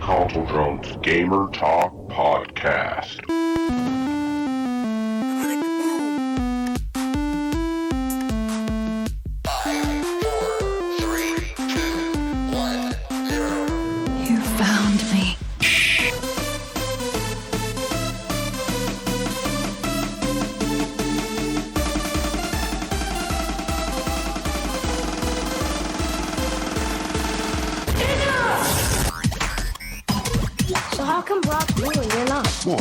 Console Drone's Gamer Talk Podcast. You found me. So how come Brock's blue and you're not? Boy.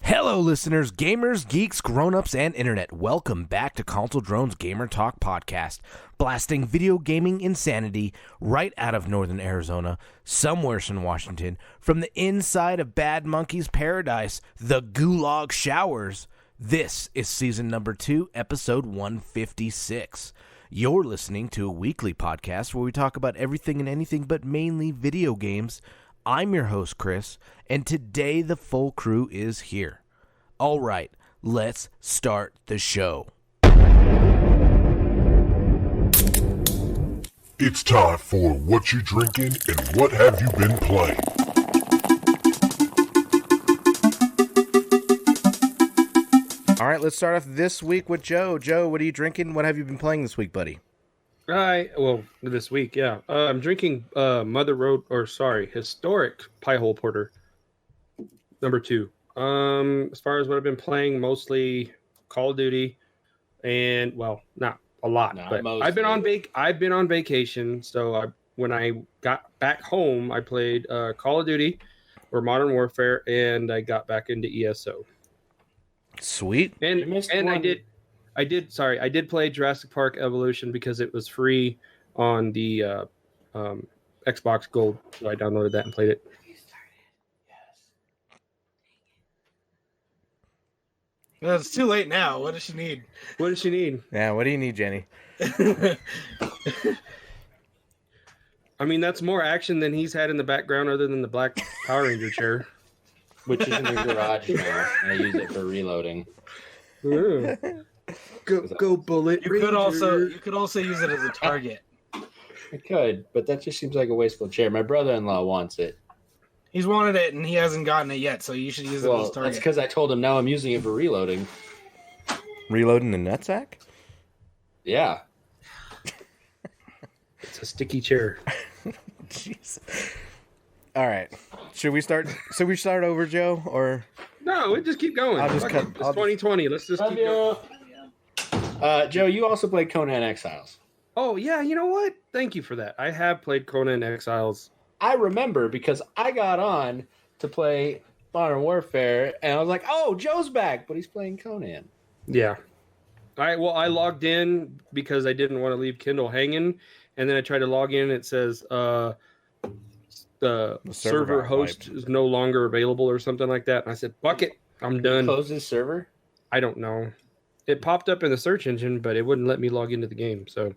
Hello, listeners, gamers, geeks, grown-ups, and internet. Welcome back to Console Drone's Gamer Talk Podcast, blasting video gaming insanity right out of northern Arizona, somewhere in Washington, from the inside of Bad Monkey's paradise, the Gulag Showers. This is season number 2, episode 156. You're listening to a weekly podcast where we talk about everything and anything but mainly video games. I'm your host, Chris, and today the full crew is here. All right, let's start the show. It's time for What You Drinking and What Have You Been Playing? All right, let's start off this week with Joe. Joe, what are you drinking? What have you been playing this week, buddy? This week, yeah. I'm drinking Historic Pie Hole Porter, number 2. As far as what I've been playing, mostly Call of Duty, and not a lot, but mostly. I've been on vacation, so when I got back home, I played Call of Duty or Modern Warfare, and I got back into ESO. Sweet. And I did play Jurassic Park Evolution because it was free on the Xbox Gold, so I downloaded that and played it. Well, it's too late now. What does she need? Yeah, what do you need, Jenny? I mean, that's more action than he's had in the background other than the black Power Ranger chair. Which is in the garage now. I use it for reloading. Go bullet. You could also use it as a target. I could, but that just seems like a wasteful chair. My brother-in-law wants it. He's wanted it and he hasn't gotten it yet, so you should use it as a target. That's because I told him now I'm using it for reloading. Reloading the nutsack? Yeah. It's a sticky chair. Jeez. All right. Should we start over, Joe, or no? We just keep going. I'll just Fuck cut. it. It's 2020. Let's just keep going. Joe, you also played Conan Exiles. Oh yeah, you know what? Thank you for that. I have played Conan Exiles. I remember because I got on to play Modern Warfare, and I was like, "Oh, Joe's back," but he's playing Conan. Yeah. I logged in because I didn't want to leave Kindle hanging, and then I tried to log in. And it says the server host is no longer available or something like that. And I said, "Fuck it, I'm done." Close this server? I don't know. It popped up in the search engine, but it wouldn't let me log into the game. So,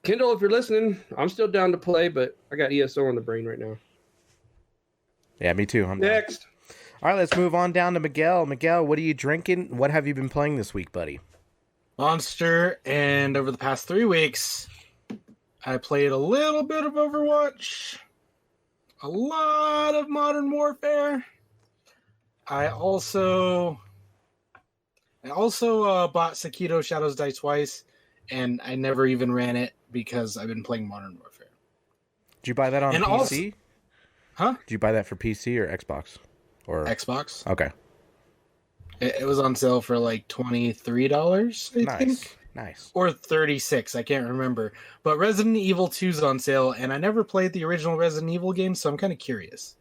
Kindle, if you're listening, I'm still down to play, but I got ESO on the brain right now. Yeah, me too. I'm Next. Down. All right, let's move on down to Miguel. Miguel, what are you drinking? What have you been playing this week, buddy? Monster, and over the past 3 weeks, I played a little bit of Overwatch, a lot of Modern Warfare. I also bought Sekiro Shadows Die Twice, and I never even ran it because I've been playing Modern Warfare. Did you buy that on PC? Huh? Did you buy that for PC or Xbox? Or Xbox. Okay. It was on sale for like $23, I think. Nice. Or $36, I can't remember. But Resident Evil 2's on sale, and I never played the original Resident Evil game, so I'm kind of curious.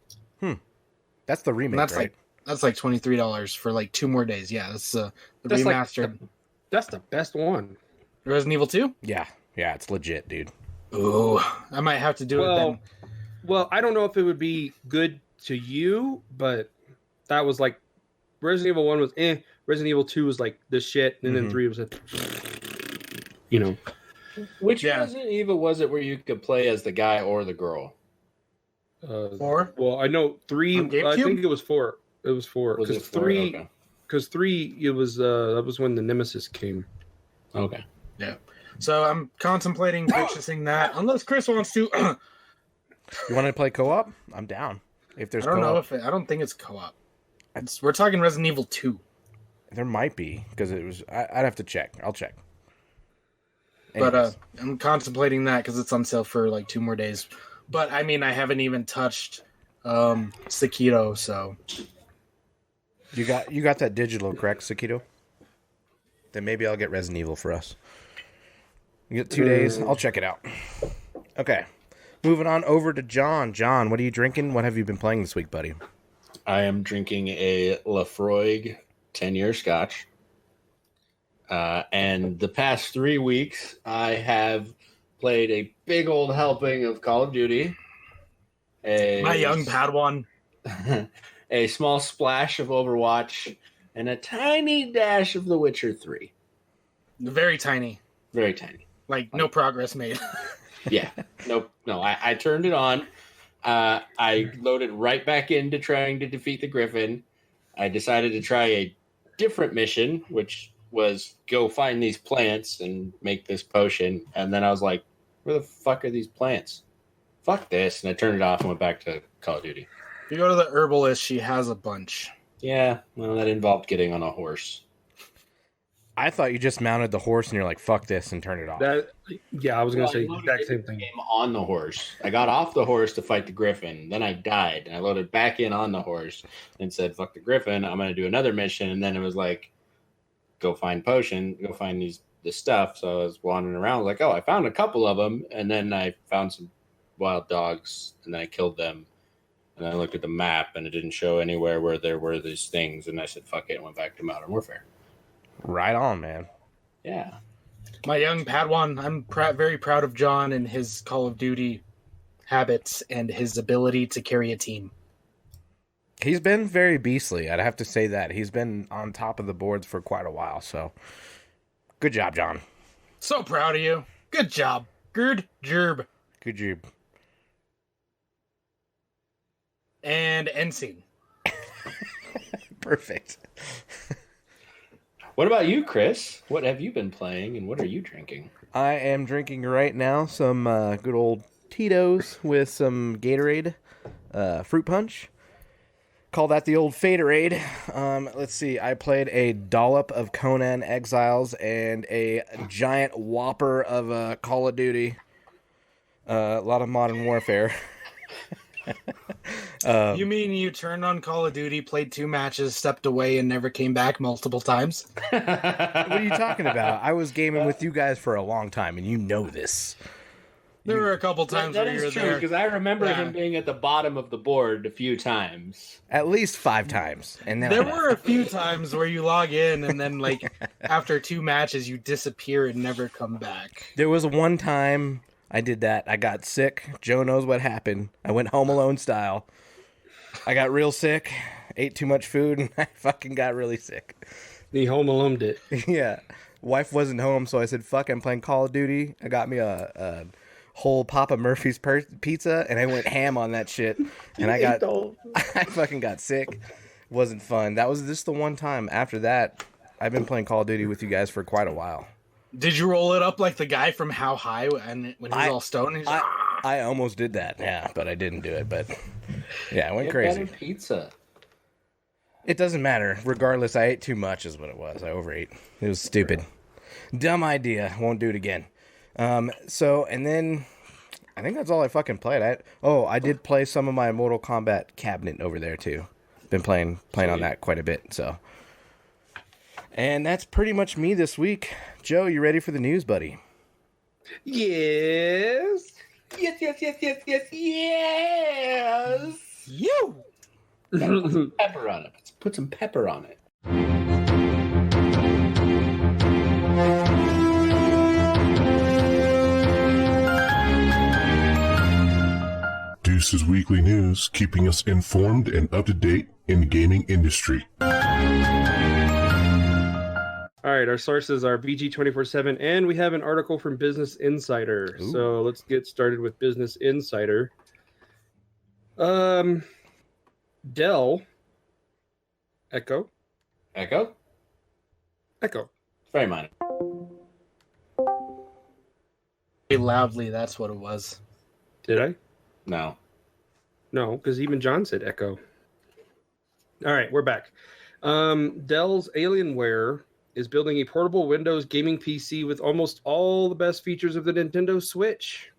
That's the remake, right? That's like $23 for like 2 more days. Yeah, that's the remastered. That's the best one. Resident Evil 2? Yeah, it's legit, dude. Ooh, I might have to do it then. Well, I don't know if it would be good to you, but that was like Resident Evil 1 was Resident Evil 2 was like the shit, and then 3 was Which Resident Evil was it where you could play as the guy or the girl? 4? Well, I know 3. I think it was 4. It was 4 Was because it 4? 3. Okay. because 3 it was that was when the Nemesis came. Okay. Yeah. So I'm contemplating purchasing that, unless Chris wants to. You want to play co-op? I'm down. If there's I don't co-op. know if I don't think it's co-op. We're talking Resident Evil 2. There might be, because it was. I'd have to check. I'll check. But Anyways. I'm contemplating that because it's on sale for like 2 more days. But I mean, I haven't even touched Sakito, so You got that digital, correct, Sakito? Then maybe I'll get Resident Evil for us. You get 2 days. I'll check it out. Okay. Moving on over to John. John, what are you drinking? What have you been playing this week, buddy? I am drinking a Lafroig 10-year Scotch. And the past 3 weeks, I have played a big old helping of Call of Duty. my young Padawan. A small splash of Overwatch, and a tiny dash of The Witcher 3. Very tiny. Very tiny. Like, no progress made. Yeah. No, I turned it on. I loaded right back into trying to defeat the Griffin. I decided to try a different mission, which was go find these plants and make this potion. And then I was like, where the fuck are these plants? Fuck this. And I turned it off and went back to Call of Duty. If you go to the herbalist, she has a bunch. Yeah, well, that involved getting on a horse. I thought you just mounted the horse and you're like, fuck this, and turned it off. I was going to say the exact same The thing. game on the horse. I got off the horse to fight the Griffin. Then I died, and I loaded back in on the horse and said, "Fuck the Griffin! I'm going to do another mission." And then it was like, "Go find potion. Go find this stuff." So I was wandering around, like, "Oh, I found a couple of them," and then I found some wild dogs, and then I killed them. And then I looked at the map, and it didn't show anywhere where there were these things. And I said, "Fuck it," and went back to Modern Warfare. Right on, man. Yeah. My young Padawan, I'm very proud of John and his Call of Duty habits and his ability to carry a team. He's been very beastly. I'd have to say that. He's been on top of the boards for quite a while, so good job, John. So proud of you. Good job. Good gerb. Good job. And end scene. Perfect. What about you, Chris? What have you been playing, and what are you drinking? I am drinking right now some good old Tito's with some Gatorade fruit punch. Call that the old Faderade. Let's see. I played a dollop of Conan Exiles and a giant whopper of Call of Duty. A lot of Modern Warfare. You mean you turned on Call of Duty, played 2 matches, stepped away, and never came back multiple times? What are you talking about? I was gaming with you guys for a long time, and you know this. There were a couple times That where you were is true, there. because I remember him being at the bottom of the board a few times. At least 5 times. And then There were a few times where you log in and then, like, after 2 matches, you disappear and never come back. There was one time I did that. I got sick. Joe knows what happened. I went Home Alone style. I got real sick, ate too much food, and I fucking got really sick. The Home Alone it. Yeah. Wife wasn't home, so I said, fuck, I'm playing Call of Duty. I got me a whole Papa Murphy's pizza, and I went ham on that shit. And I fucking got sick. Wasn't fun. That was just the one time. After that, I've been playing Call of Duty with you guys for quite a while. Did you roll it up like the guy from How High and when he's all stoned? He's like, I almost did that, yeah, but I didn't do it. But yeah, I went crazy. Better pizza. It doesn't matter. Regardless, I ate too much is what it was. I overate. It was stupid. Dumb idea. Won't do it again. And then I think that's all I fucking played. I did play some of my Mortal Kombat cabinet over there too. Been playing on that quite a bit, so. And that's pretty much me this week. Joe, you ready for the news, buddy? Yes. Yes. you! Put some pepper on it. Let's put some pepper on it. Deuce's Weekly News, keeping us informed and up to date in the gaming industry. All right, our sources are BG247, and we have an article from Business Insider. Ooh. So let's get started with Business Insider. Dell, Echo, Echo? Echo. Very minor. Very loudly, that's what it was. Did I? No. No, because even John said echo. All right, we're back. Dell's Alienware is building a portable Windows gaming PC with almost all the best features of the Nintendo Switch.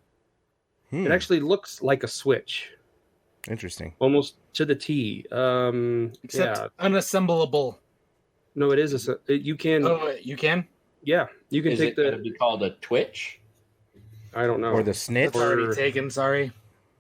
It actually looks like a Switch. Interesting. Almost to the T. Except unassemblable. No, it is. You can. Oh, you can? Yeah, you can Is take it going to be called a Twitch? I don't know. Or the snitch. It's already taken, sorry.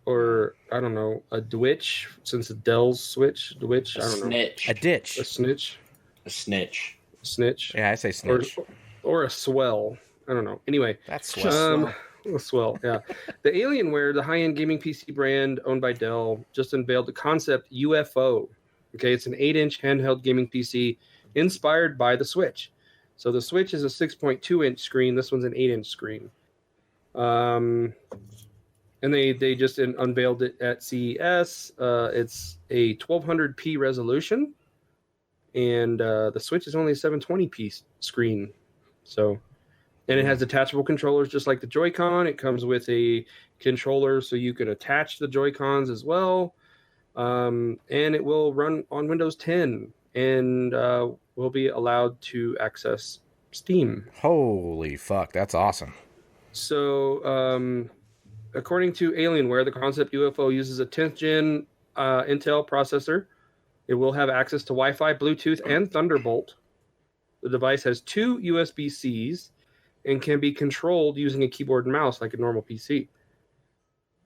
Or, I don't know, a Dwitch, since it's Dell's Switch. Dwitch, I don't know. Snitch. A ditch. A snitch. A snitch. Snitch. Yeah, I say snitch. Or a swell. I don't know. Anyway. That's swell. A swell, yeah. The Alienware, the high-end gaming PC brand owned by Dell, just unveiled the concept UFO. Okay, it's an 8-inch handheld gaming PC inspired by the Switch. So the Switch is a 6.2-inch screen. This one's an 8-inch screen. And they just unveiled it at CES. It's a 1200p resolution, and the Switch is only a 720p screen. So, and it has detachable controllers just like the Joy-Con. It comes with a controller so you could attach the Joy-Cons as well. And it will run on Windows 10 and will be allowed to access Steam. Holy fuck, that's awesome. So, according to Alienware, the concept UFO uses a 10th gen Intel processor. It will have access to Wi-Fi, Bluetooth, and Thunderbolt. The device has 2 USB-Cs and can be controlled using a keyboard and mouse like a normal PC.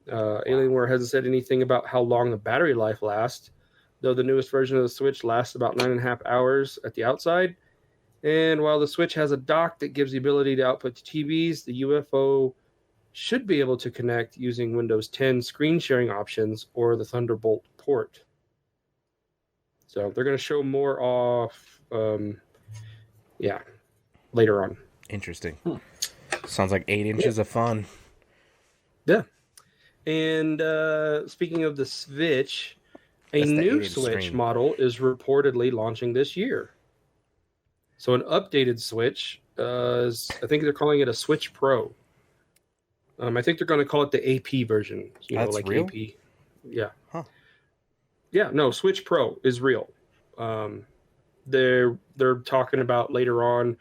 Alienware hasn't said anything about how long the battery life lasts, though the newest version of the Switch lasts about 9.5 hours at the outside. And while the Switch has a dock that gives the ability to output to TVs, the UFO should be able to connect using Windows 10 screen sharing options or the Thunderbolt port. So they're going to show more off, later on. Interesting. Sounds like 8 inches of fun. Yeah. And speaking of the Switch, That's the new 8-inch Switch screen. model is reportedly launching this year. So an updated Switch, I think they're calling it a Switch Pro. I think they're going to call it the AP version. That's like real? AP. Yeah. Huh. Yeah, no, Switch Pro is real. They're talking about later on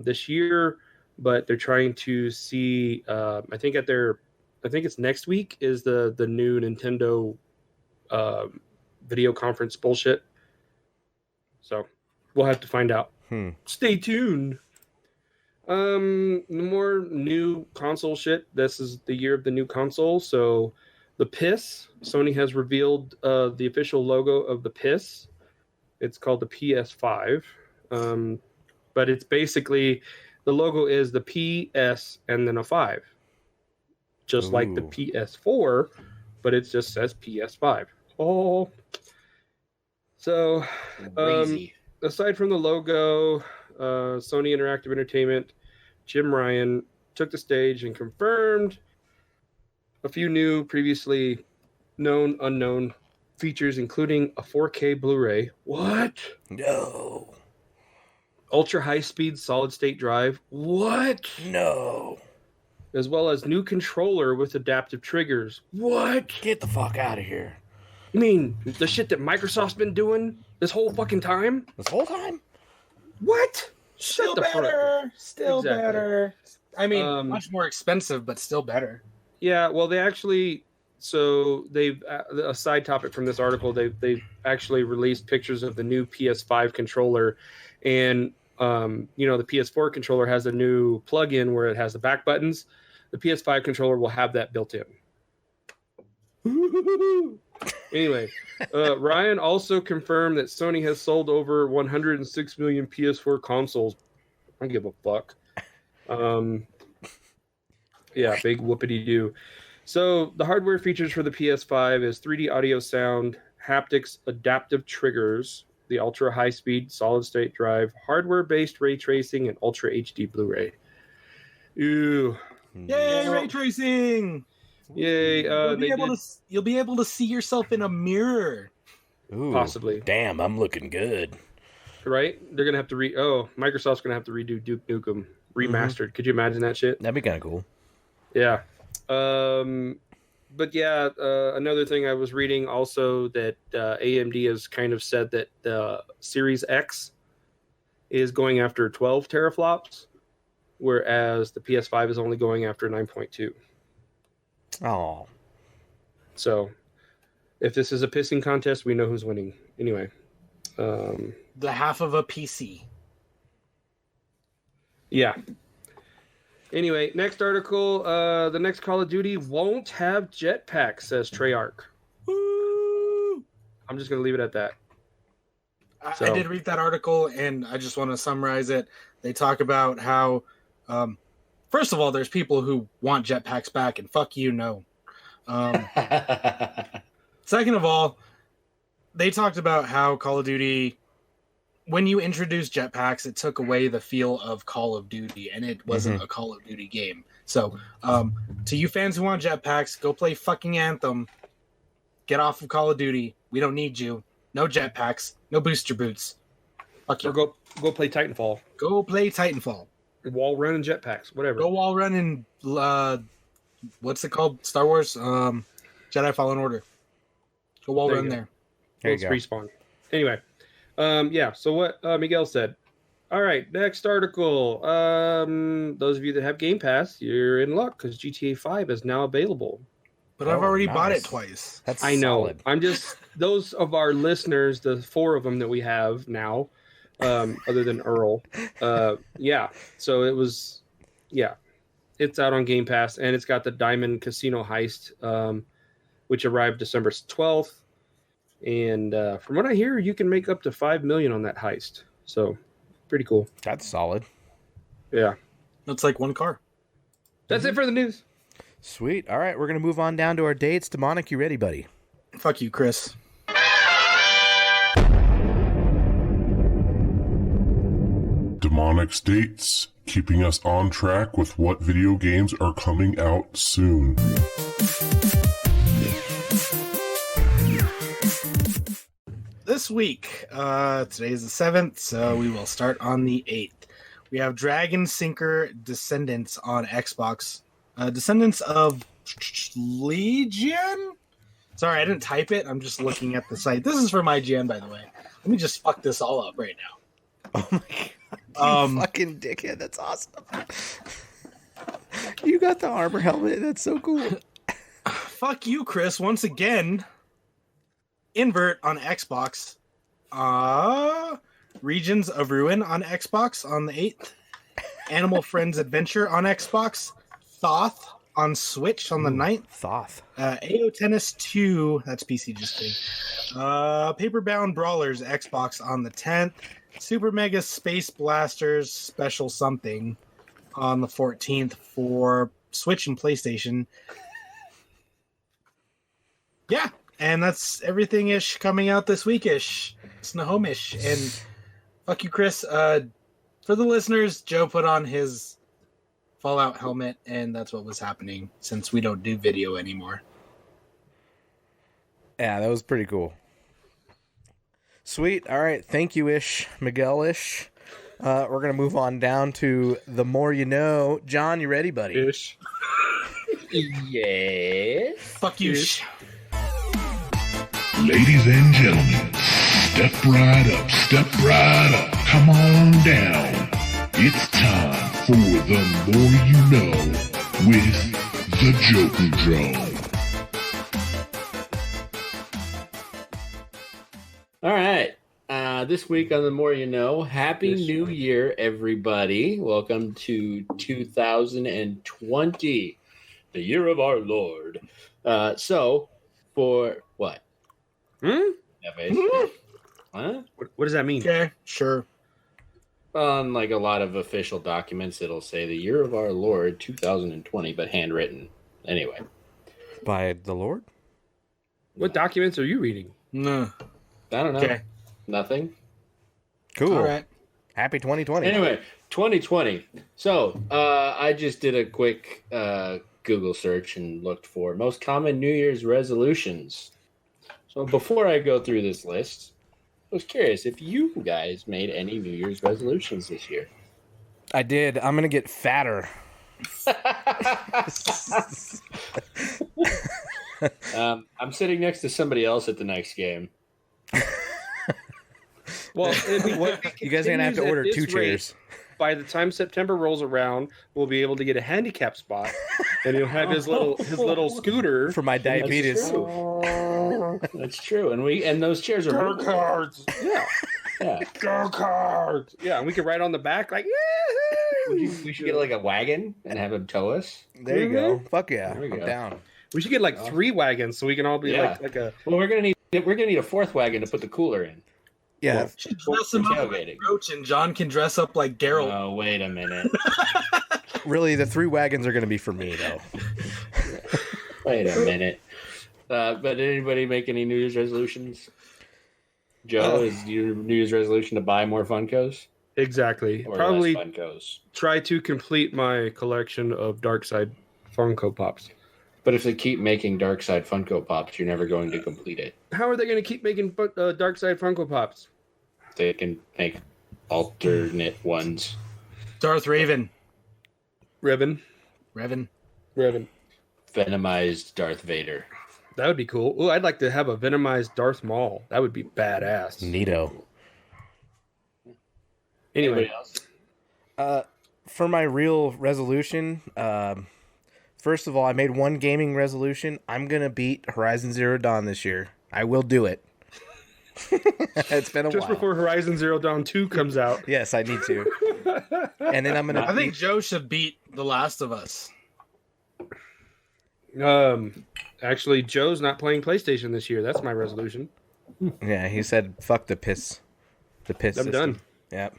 this year, but they're trying to see. I think it's next week is the new Nintendo video conference bullshit. So we'll have to find out. Stay tuned. More new console shit. This is the year of the new console. So the PISS, Sony has revealed the official logo of the PISS. It's called the PS5. But it's basically, the logo is the PS and then a 5. Just like the PS4, but it just says PS5. Oh. So, aside from the logo, Sony Interactive Entertainment, Jim Ryan took the stage and confirmed a few new, previously known, unknown features, including a 4K Blu-ray. What? No. Ultra high-speed solid-state drive. What? No. As well as new controller with adaptive triggers. What? Get the fuck out of here. You mean the shit that Microsoft's been doing this whole fucking time? This whole time? What? Still Shut the better. Still Exactly. better. I mean, much more expensive, but still better. Yeah, well, they've a side topic from this article. They've actually released pictures of the new PS5 controller, and the PS4 controller has a new plug-in where it has the back buttons. The PS5 controller will have that built in. Anyway, Ryan also confirmed that Sony has sold over 106 million PS4 consoles. I don't give a fuck. Yeah, big whoopity-doo. So the hardware features for the PS5 is 3D audio sound, haptics, adaptive triggers, the ultra high-speed solid-state drive, hardware-based ray tracing, and ultra HD Blu-ray. Ew. Yay, ray tracing! Yay. You'll be able to see yourself in a mirror. Ooh, Possibly. Damn, I'm looking good. right? They're gonna have to Microsoft's gonna have to redo Duke Nukem remastered. Could you imagine that shit? That'd be kind of cool. Yeah. But yeah, another thing I was reading also that AMD has kind of said that the Series X is going after 12 teraflops, whereas the PS5 is only going after 9.2. Oh. So if this is a pissing contest, we know who's winning. Anyway. The half of a PC. Yeah. Anyway, next article. The next Call of Duty won't have jetpacks, says Treyarch. Woo! I'm just going to leave it at that. I did read that article, and I just want to summarize it. They talk about how, first of all, there's people who want jetpacks back, and fuck you, no. Second of all, they talked about how Call of Duty, when you introduced jetpacks, it took away the feel of Call of Duty, and it wasn't a Call of Duty game. So, to you fans who want jetpacks, go play fucking Anthem. Get off of Call of Duty. We don't need you. No jetpacks. No booster boots. Fuck you. Or go play Titanfall. Go play Titanfall. Wall run and jetpacks, whatever. Go wall run in, what's it called? Star Wars? Jedi Fallen Order. Go wall run there. There you go. Respawn. Anyway, yeah, so what Miguel said. All right, next article. Those of you that have Game Pass, you're in luck because GTA 5 is now available. But I've already bought it twice. That's I know. solid. I'm just, those of our listeners, the 4 of them that we have now, other than Earl. Yeah, so it was, yeah. It's out on Game Pass, and it's got the Diamond Casino Heist, which arrived December 12th. And from what I hear, you can make up to $5 million on that heist. So, pretty cool. That's solid. Yeah. That's like one car. That's it for the news. Sweet. All right, we're going to move on down to our dates. Demonic, you ready, buddy? Fuck you, Chris. Demonic's dates, keeping us on track with what video games are coming out soon. This week, today is the 7th, so we will start on the 8th. We have Dragon Sinker Descendants on Xbox. Descendants of Legion? Sorry, I didn't type it. I'm just looking at the site. This is from IGN, by the way. Let me just fuck this all up right now. Oh my god. You fucking dickhead. That's awesome. You got the armor helmet. That's so cool. Fuck you, Chris. Once again, Invert on Xbox. Regions of Ruin on Xbox on the 8th. Animal Friends Adventure on Xbox. Thoth on Switch on the 9th. Thoth. AO Tennis 2, that's PC, just kidding. Paperbound Brawlers Xbox on the 10th. Super Mega Space Blasters Special Something on the 14th for Switch and PlayStation. Yeah, and that's everything-ish coming out this week-ish. It's Nahome-ish. And fuck you, Chris. For the listeners, Joe put on his Fallout helmet, and that's what was happening since we don't do video anymore. Yeah, that was pretty cool. Sweet. All right. Thank you, Ish. Miguel-ish. We're going to move on down to The More You Know. John, you ready, buddy? Ish. Yes. Fuck you. Ladies and gentlemen, step right up, step right up. Come on down. It's time for The More You Know with the Joker Drone. All right. This week on The More You Know, Happy New Year, everybody. Welcome to 2020, the year of our Lord. So, for what? Huh? What does that mean? Okay, sure. On like a lot of official documents, it'll say the year of our Lord 2020, but handwritten. Anyway. By the Lord? What documents are you reading? No. I don't know. Okay. Nothing. Cool. All right. Happy 2020. Anyway, 2020. So, I just did a quick Google search and looked for most common New Year's resolutions. So, before I go through this list, was curious if you guys made any New Year's resolutions this year. I did. I'm gonna get fatter. I'm sitting next to somebody else at the next game. Well, You guys are gonna have to order 2 chairs. By the time September rolls around, we'll be able to get a handicap spot, and he'll have his little scooter For my diabetes. That's true. And those chairs are go cards. Yeah, yeah. go cards. Yeah, and we can ride on the back like. We should get like a wagon and have him tow us. There you go. Fuck yeah, There we I'm go. down. We should get like 3 wagons so we can all be like a. Well, we're gonna need a 4th wagon to put the cooler in. Yeah, Dress him up like Tailgating. Roach, and John can dress up like Daryl. Oh, wait a minute. really, the 3 wagons are gonna be for me though. Wait a minute. But did anybody make any New Year's resolutions? Joe, is your New Year's resolution to buy more Funkos? Exactly. Or Probably less Funkos? try to complete my collection of Darkside Funko Pops. But if they keep making Dark Side Funko Pops, you're never going to complete it. How are they going to keep making Darkside Funko Pops? They can make alternate ones. Darth Raven. Revan. Venomized Darth Vader. That would be cool. Oh, I'd like to have a venomized Darth Maul. That would be badass. Neato. Anyway, For my real resolution, first of all, I made one gaming resolution. I'm gonna beat Horizon Zero Dawn this year. I will do it. It's been a just while. before Horizon Zero Dawn 2 comes out. Yes, I need to. And then I'm gonna. I think Joe should beat The Last of Us. Actually, Joe's not playing PlayStation this year. That's my resolution. Yeah, he said, "Fuck the piss." The piss. I'm system. done. Yep.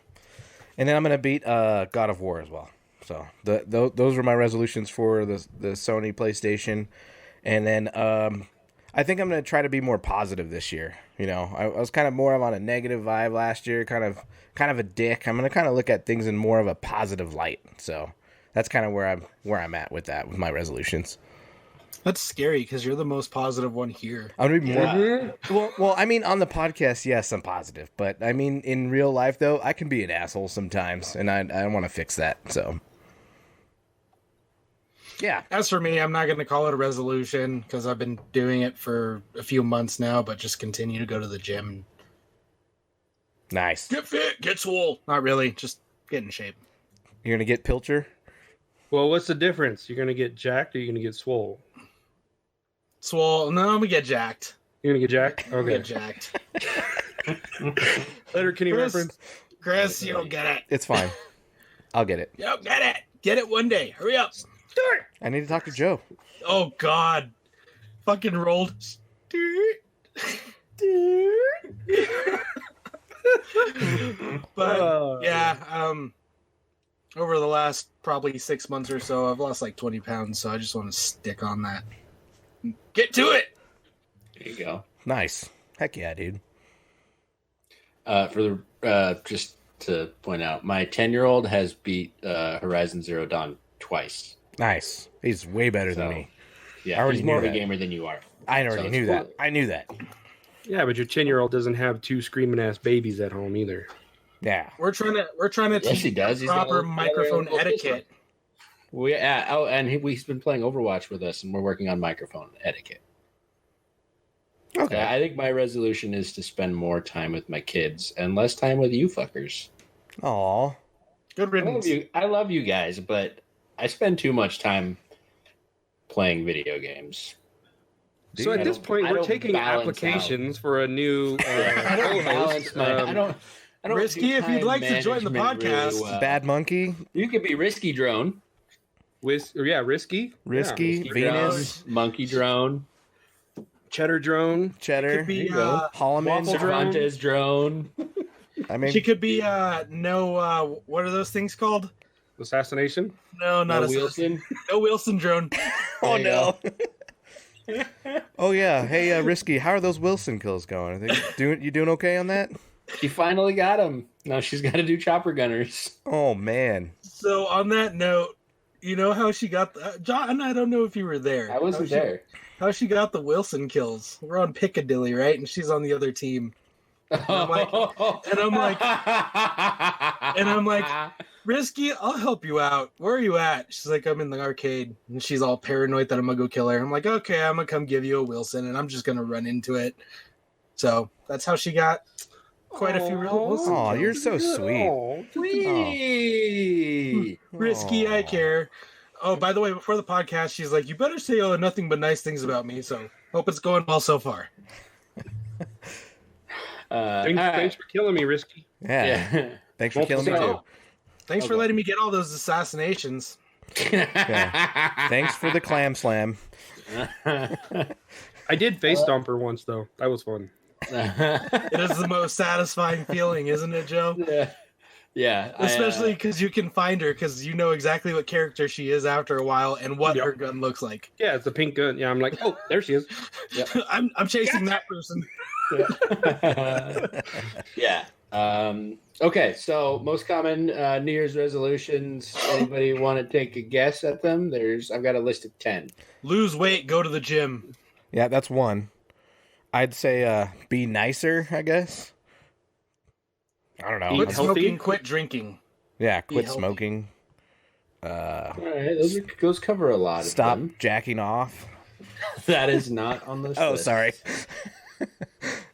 And then I'm gonna beat God of War as well. So those were my resolutions for the Sony PlayStation. And then I think I'm gonna try to be more positive this year. You know, I was kind of more of on a negative vibe last year, kind of a dick. I'm gonna kind of look at things in more of a positive light. So that's kind of where I'm at with that, with my resolutions. That's scary because you're the most positive one here. I'm gonna be more. Well, I mean, on the podcast, yes, I'm positive, but I mean, in real life, though, I can be an asshole sometimes, and I want to fix that. So, yeah. As for me, I'm not going to call it a resolution because I've been doing it for a few months now, but just continue to go to the gym. Nice. Get fit, get swole. Not really, just get in shape. You're gonna get Pilcher? Well, what's the difference? You're gonna get jacked or you're gonna get swole? Swole? No, I'm gonna get jacked. You're gonna get jacked? Okay. Get jacked. Letter Kenny reference. Chris, you don't get it. It's fine. I'll get it. Yep, get it. Get it one day. Hurry up. I need to talk to Joe. Oh God. Fucking rolled. But yeah, over the last probably 6 months or so, I've lost like 20 pounds, so I just want to stick on that. Get to it. There you go. Nice. Heck yeah, dude. For the just to point out, my 10-year-old has beat Horizon Zero Dawn twice. Nice. He's way better than me. Yeah, I already he's more of knew a that. gamer than you are. I already So knew it's that. cool. I knew that. Yeah, but your 10-year-old doesn't have 2 screaming ass babies at home either. Yeah. We're trying to Yes, teach he does. He's got proper a little- microphone little etiquette. He's been playing Overwatch with us, and we're working on microphone etiquette. Okay. I think my resolution is to spend more time with my kids and less time with you fuckers. Aw. Good riddance. I love you guys, but I spend too much time playing video games. So at this point, I we're don't taking balance applications for a new I don't balance co-host. my. I don't Risky, do if you'd time like to join the management podcast. really well. Bad Monkey. You could be Risky Drone, Risky, Risky. Risky Venus. Drone, Monkey Drone, Cheddar Drone. Cheddar. Could be, There you go. Holloman. Waffle Drone. Cervantes Drone. I mean, She could be what are those things called? Assassination. No, not No a Wilson. No Wilson drone. oh There you no. Oh yeah. Hey, Risky. How are those Wilson kills going? Are they doing okay on that? She finally got him. Now she's got to do chopper gunners. Oh man. So on that note, you know how she got John? I don't know if you were there. I wasn't there. How she got the Wilson kills? We're on Piccadilly, right? And she's on the other team. And I'm like, Risky, I'll help you out. Where are you at? She's like, I'm in the arcade. And she's all paranoid that I'm going to go kill her. I'm like, okay, I'm going to come give you a Wilson, and I'm just going to run into it. So that's how she got quite a few real Wilson Oh, kills. you're so sweet. Risky, I care. Oh, by the way, before the podcast, she's like, you better say nothing but nice things about me. So hope it's going well so far. Thanks for killing me, Risky. Yeah. Thanks for killing me too. Thanks for letting me get all those assassinations. Yeah. Thanks for the clam slam. I did face stomp her once though. That was fun. It is the most satisfying feeling, isn't it, Joe? Yeah. Especially because you can find her because you know exactly what character she is after a while and what her gun looks like. Yeah, it's a pink gun. Yeah, I'm like, oh, there she is. Yep. I'm chasing that person. Yeah. Okay, so most common New Year's resolutions. Anybody want to take a guess at them? I've got a list of 10. Lose weight, go to the gym. Yeah, that's one. I'd say be nicer, I guess. I don't know. Quit smoking, quit drinking. Yeah, quit smoking. All right, those cover a lot. Stop of them. jacking off. That is not on the list. Oh, sorry.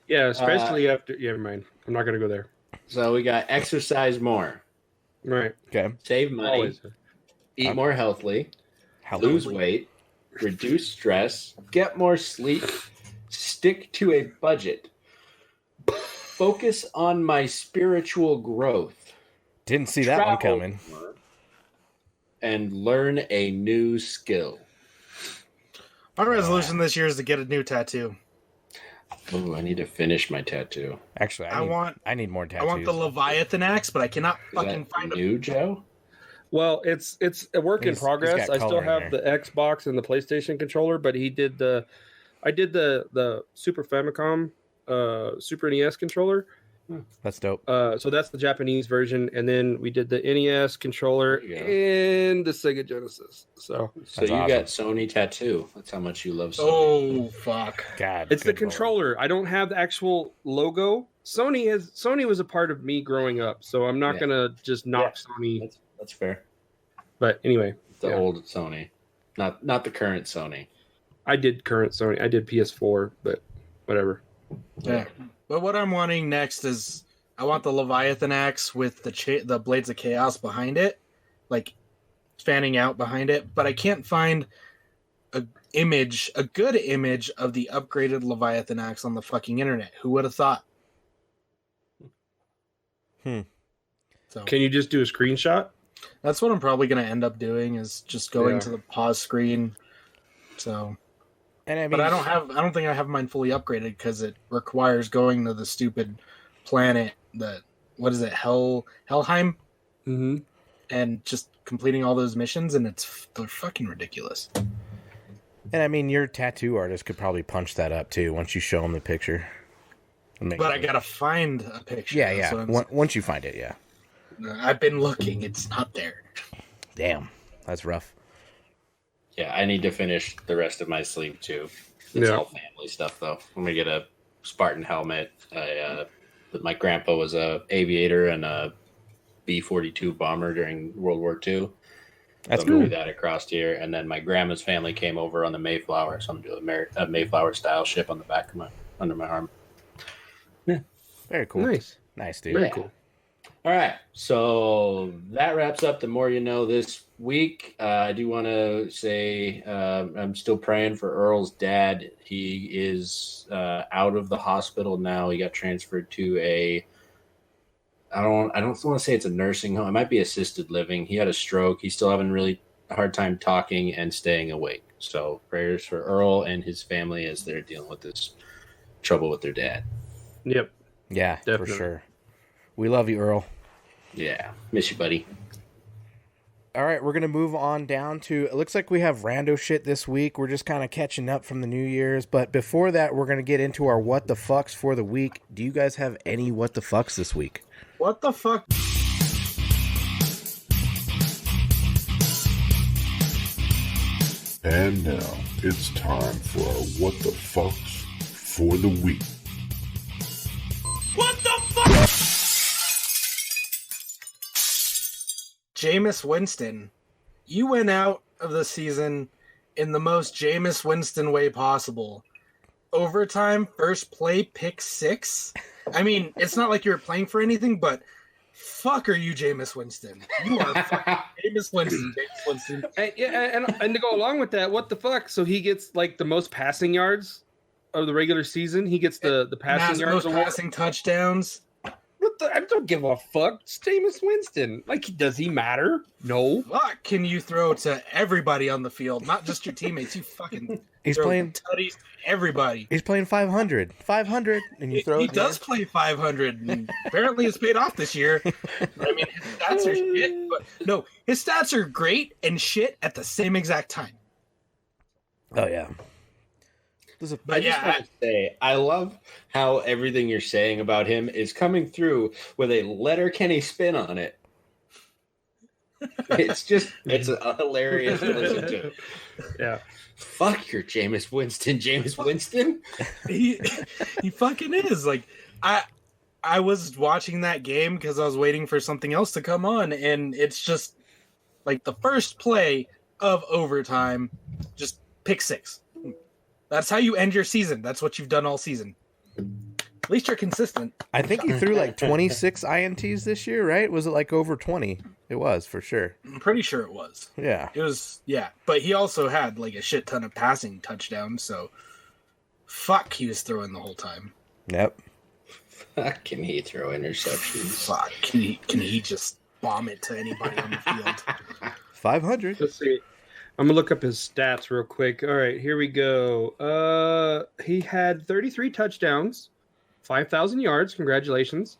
Yeah, especially after. Yeah, never mind. I'm not gonna go there. So we got exercise more. Right. Okay. Save money. Always. Eat more healthily. Lose weight. Reduce stress. Get more sleep. Stick to a budget. Focus on my spiritual growth. Didn't see that one coming. More, and learn a new skill. My resolution this year is to get a new tattoo. Oh, I need to finish my tattoo. Actually, I need more tattoos. I want the Leviathan axe, but I cannot fucking find new, Joe? Well, it's a work in progress. I still have the Xbox and the PlayStation controller, but I did the Super Famicom, Super NES controller. That's dope. So that's the Japanese version, and then we did the NES controller and the Sega Genesis. So you got Sony tattoo. That's how much you love Sony. Oh fuck! God, it's the controller. I don't have the actual logo. Sony was a part of me growing up, so I'm not gonna just knock Sony. That's fair. But anyway, the old Sony, not the current Sony. I did current Sony. I did PS4, but whatever. Yeah. But what I'm wanting next is I want the Leviathan axe with the Blades of Chaos behind it, like fanning out behind it. But I can't find a good image of the upgraded Leviathan axe on the fucking internet. Who would have thought? So can you just do a screenshot? That's what I'm probably going to end up doing is just going to the pause screen. So. And I mean, but I don't think I have mine fully upgraded because it requires going to the stupid planet what is it, Helheim? Mm-hmm. And just completing all those missions, and they're fucking ridiculous. And I mean, your tattoo artist could probably punch that up too once you show him the picture. But I gotta find a picture. Yeah. Once you find it, yeah. I've been looking; it's not there. Damn, that's rough. Yeah, I need to finish the rest of my sleeve too. It's all family stuff though. I'm gonna get a Spartan helmet. My grandpa was a aviator and a B-42 bomber during World War II. That's so cool. Do that across here, and then my grandma's family came over on the Mayflower, so I'm doing a Mayflower style ship on the back of under my arm. Yeah, very cool. Nice, dude. Very cool. All right, so that wraps up the More You Know this week. I do want to say I'm still praying for Earl's dad. He is out of the hospital now. He got transferred to I don't want to say it's a nursing home. It might be assisted living. He had a stroke. He's still having really a hard time talking and staying awake. So prayers for Earl and his family as they're dealing with this trouble with their dad. Yep. Yeah, definitely. For sure. We love you, Earl. Yeah. Miss you, buddy. All right, we're going to move on down to, it looks like we have rando shit this week. We're just kind of catching up from the New Year's. But before that, we're going to get into our what the fucks for the week. Do you guys have any what the fucks this week? What the fuck? And now it's time for our what the fucks for the week. What Jameis Winston, you went out of the season in the most Jameis Winston way possible. Overtime, first play, pick 6. I mean, it's not like you were playing for anything, but fuck are you, Jameis Winston? You are fucking Jameis Winston. Jameis Winston. And to go along with that, what the fuck? So he gets like the most passing yards of the regular season. He gets the passing yards, most passing touchdowns. I don't give a fuck. It's Jameis Winston. Like, does he matter? No. What can you throw to everybody on the field, not just your teammates? You fucking He's throw playing tutties to everybody. He's playing 500, and you throw. He does play 500, and apparently it's paid off this year. I mean, his stats are shit, but no, his stats are great and shit at the same exact time. Oh yeah. I just want to say, I love how everything you're saying about him is coming through with a Letterkenny spin on it. It's a hilarious to listen to. Yeah. Fuck your Jameis Winston. Jameis Winston? He fucking is. Like, I was watching that game because I was waiting for something else to come on, and it's just like the first play of overtime, just pick 6. That's how you end your season. That's what you've done all season. At least you're consistent. I think he threw like 26 INTs this year, right? Was it like over 20? It was, for sure. I'm pretty sure it was. Yeah. It was, yeah. But he also had like a shit ton of passing touchdowns, so fuck, he was throwing the whole time. Yep. Fuck, can he throw interceptions? Fuck, can he just bomb it to anybody on the field? 500. Let's see. I'm gonna look up his stats real quick. All right, here we go. He had 33 touchdowns, 5,000 yards. Congratulations.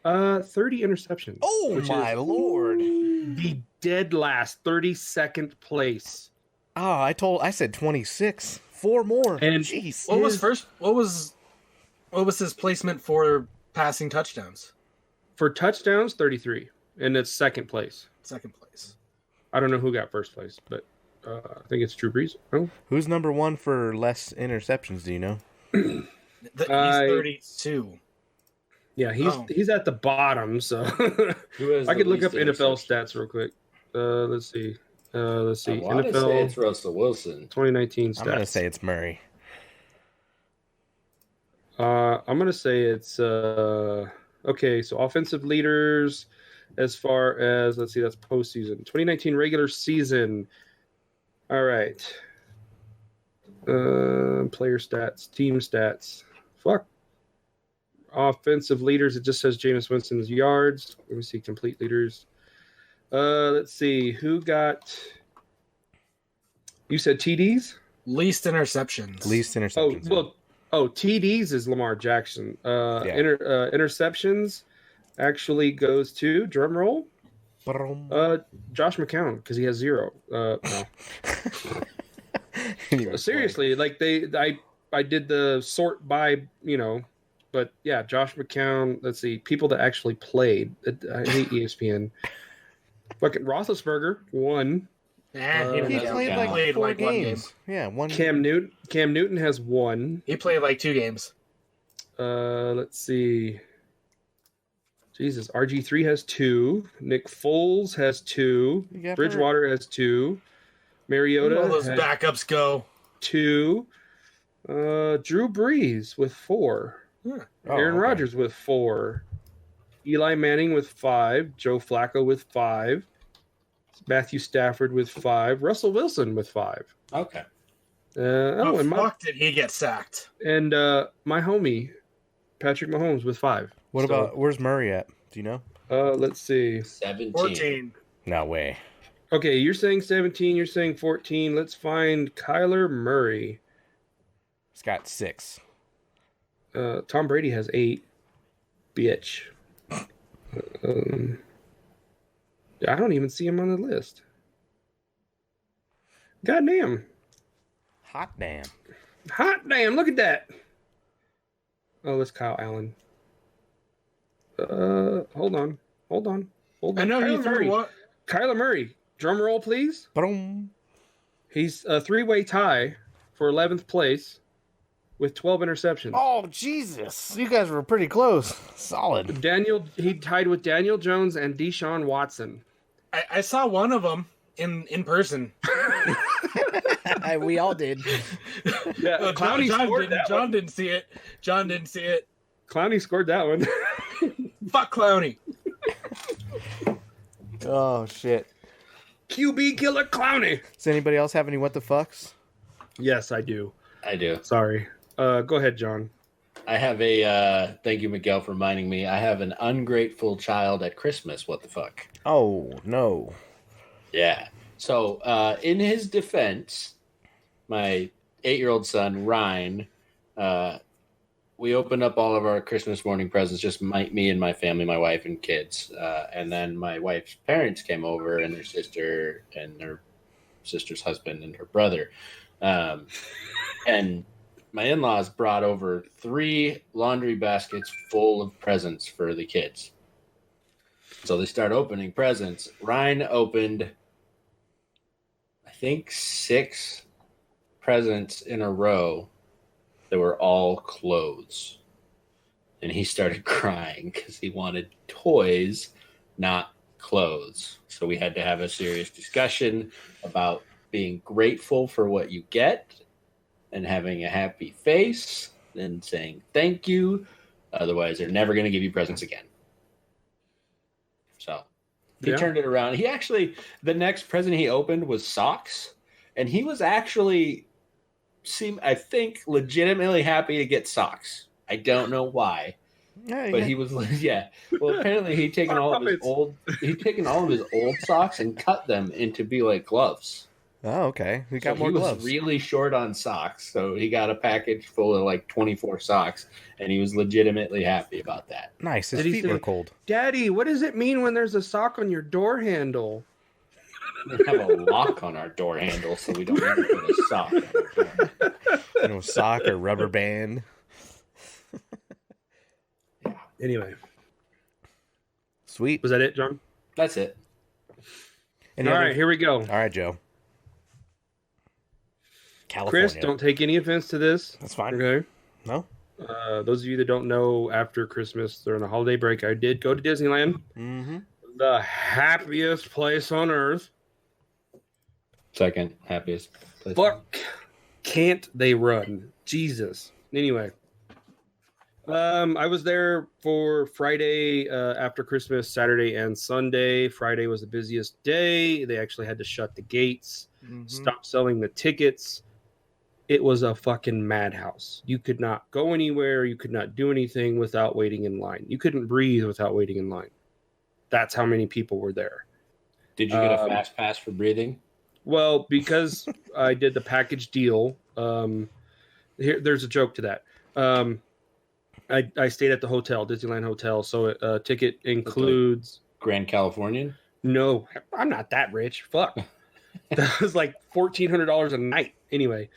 30 interceptions. Oh my lord! The dead last, 32nd place. Oh, I said 26. 4 more. And jeez. What was first? What was his placement for passing touchdowns? For touchdowns, 33, and it's second place. Second place. I don't know who got first place, but I think it's Drew Brees. Oh. Who's number 1 for less interceptions? Do you know? He's 32. Yeah, he's at the bottom. So I could look up NFL stats real quick. Let's see. I want to say it's Russell Wilson. 2019 stats. I'm gonna say it's Murray. I'm gonna say it's okay. So offensive leaders, as far as let's see, that's postseason. 2019 regular season. All right. Player stats, team stats. Fuck. Offensive leaders. It just says Jameis Winston's yards. Let me see. Complete leaders. Let's see. Who got? You said TDs. Least interceptions. TDs is Lamar Jackson. Interceptions actually goes to drum roll. Josh McCown, because he has 0. No. Seriously, like I did the sort by, but yeah, Josh McCown. Let's see, people that actually played. I hate ESPN. Fucking Roethlisberger 1. He played like 4 games. Yeah, 1. Cam Newton has 1. He played like 2 games. Let's see. Jesus, RG3 has 2. Nick Foles has 2. Bridgewater has 2. Mariota. All those backups go. 2. Drew Brees with 4. Yeah. Aaron Rodgers with 4. Eli Manning with 5. Joe Flacco with 5. Matthew Stafford with 5. Russell Wilson with 5. Okay. Did he get sacked? And my homie, Patrick Mahomes with 5. What about where's Murray at? Do you know? Let's see. 14. No way. Okay, you're saying 17. You're saying 14. Let's find Kyler Murray. He's got 6. Tom Brady has 8. Bitch. I don't even see him on the list. Goddamn. Hot damn. Look at that. Oh, that's Kyle Allen. Hold on. I know you threw what? Kyler Murray. Drum roll, please. Boom. He's a 3-way tie for 11th place with 12 interceptions. Oh, Jesus. You guys were pretty close. Solid. He tied with Daniel Jones and Deshaun Watson. I saw one of them in person. We all did. Yeah, Clowney scored that John one. didn't see it. John didn't see it. Clowney scored that one. Fuck Clowney. Oh shit. QB killer Clowney. Does anybody else have any what the fucks? Yes, I do. I do. Sorry. Go ahead, John. I have a thank you, Miguel, for reminding me. I have an ungrateful child at Christmas. What the fuck? Oh no. Yeah. So, in his defense, my 8-year-old son Ryan, we opened up all of our Christmas morning presents, just me and my family, my wife and kids, and then my wife's parents came over, and her sister and her sister's husband and her brother, and my in-laws brought over 3 laundry baskets full of presents for the kids. So they start opening presents. Ryan opened, I think, 6 presents in a row that were all clothes. And he started crying because he wanted toys, not clothes. So we had to have a serious discussion about being grateful for what you get and having a happy face and saying thank you. Otherwise, they're never going to give you presents again. So he turned it around. He actually, the next present he opened was socks. And he was actually, I think, legitimately happy to get socks. I don't know why. But he was, yeah. Well, apparently he'd taken all of his old socks and cut them into be like gloves. Oh, okay. We got So more he gloves. was really short on socks, so he got a package full of like 24 socks, and he was legitimately happy about that. Nice. His Did he feet say- were cold. Daddy, what does it mean when there's a sock on your door handle? We have a lock on our door handle, so we don't need to put a sock on our door. Sock or rubber band. Anyway, Sweet. was that it, John? That's it. Any All other- right, here we go. All right, Joe. California. Chris, don't take any offense to this. That's fine. Okay. No? Those of you that don't know, after Christmas during the holiday break, I did go to Disneyland. Mm-hmm. The happiest place on earth. Second happiest place. Fuck, can't they run? Jesus. Anyway, I was there for Friday after Christmas, Saturday and Sunday. Friday was the busiest day. They actually had to shut the gates, stop selling the tickets. It was a fucking madhouse. You could not go anywhere. You could not do anything without waiting in line. You couldn't breathe without waiting in line. That's how many people were there. Did you get a fast pass for breathing? Well, because I did the package deal, there's a joke to that. I stayed at the hotel, Disneyland Hotel, so a ticket includes... Grand Californian? No, I'm not that rich. Fuck. That was like $1,400 a night. Anyway,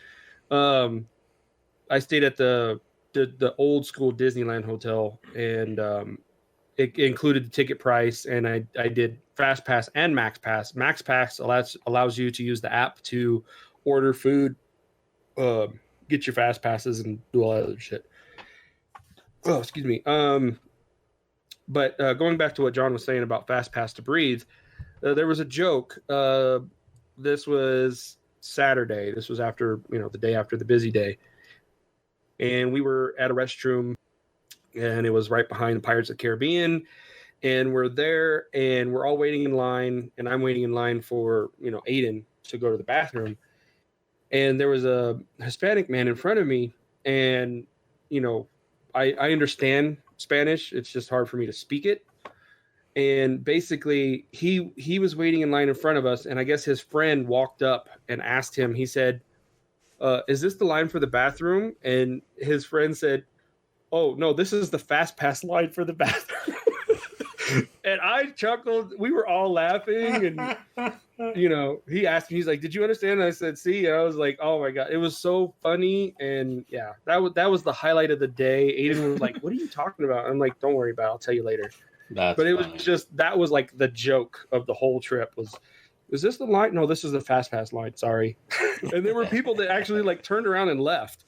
I stayed at the old school Disneyland Hotel, and it included the ticket price, and I did Fast Pass and Max Pass. Max Pass allows you to use the app to order food, get your Fast Passes, and do all that other shit. Oh, excuse me. But going back to what John was saying about Fast Pass to breathe, there was a joke. This was Saturday. This was after, the day after the busy day. And we were at a restroom, and it was right behind the Pirates of the Caribbean. And we're there, and we're all waiting in line, and I'm waiting in line for, Aiden to go to the bathroom. And there was a Hispanic man in front of me, and, I understand Spanish. It's just hard for me to speak it. And basically, he was waiting in line in front of us, and I guess his friend walked up and asked him, he said, is this the line for the bathroom? And his friend said, oh, no, this is the Fast Pass line for the bathroom. And I chuckled. We were all laughing. And, he asked me, he's like, did you understand? And I said, see. And I was like, oh, my God. It was so funny. And, yeah, that was the highlight of the day. Aiden was like, what are you talking about? I'm like, don't worry about it. I'll tell you later. But it was just, that was like the joke of the whole trip was, is this the line? No, this is the Fast Pass line. Sorry. And there were people that actually like turned around and left.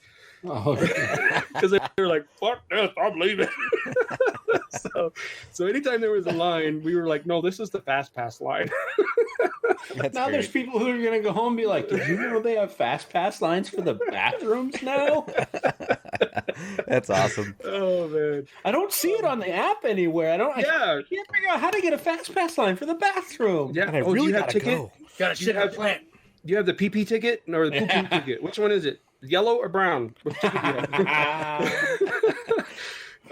Oh, because they were like, "Fuck this, I'm leaving." so anytime there was a line, we were like, "No, this is the fast pass line." Now there's people who are gonna go home and be like, "Did you know they have fast pass lines for the bathrooms now?" That's awesome. Oh man, I don't see it on the app anywhere. I can't figure out how to get a fast pass line for the bathroom. Yeah, And I really do you have gotta ticket? go. Got to shit out plant. Do you have the PP ticket or the poopy ticket? Which one is it? Yellow or brown? Which ticket do you have?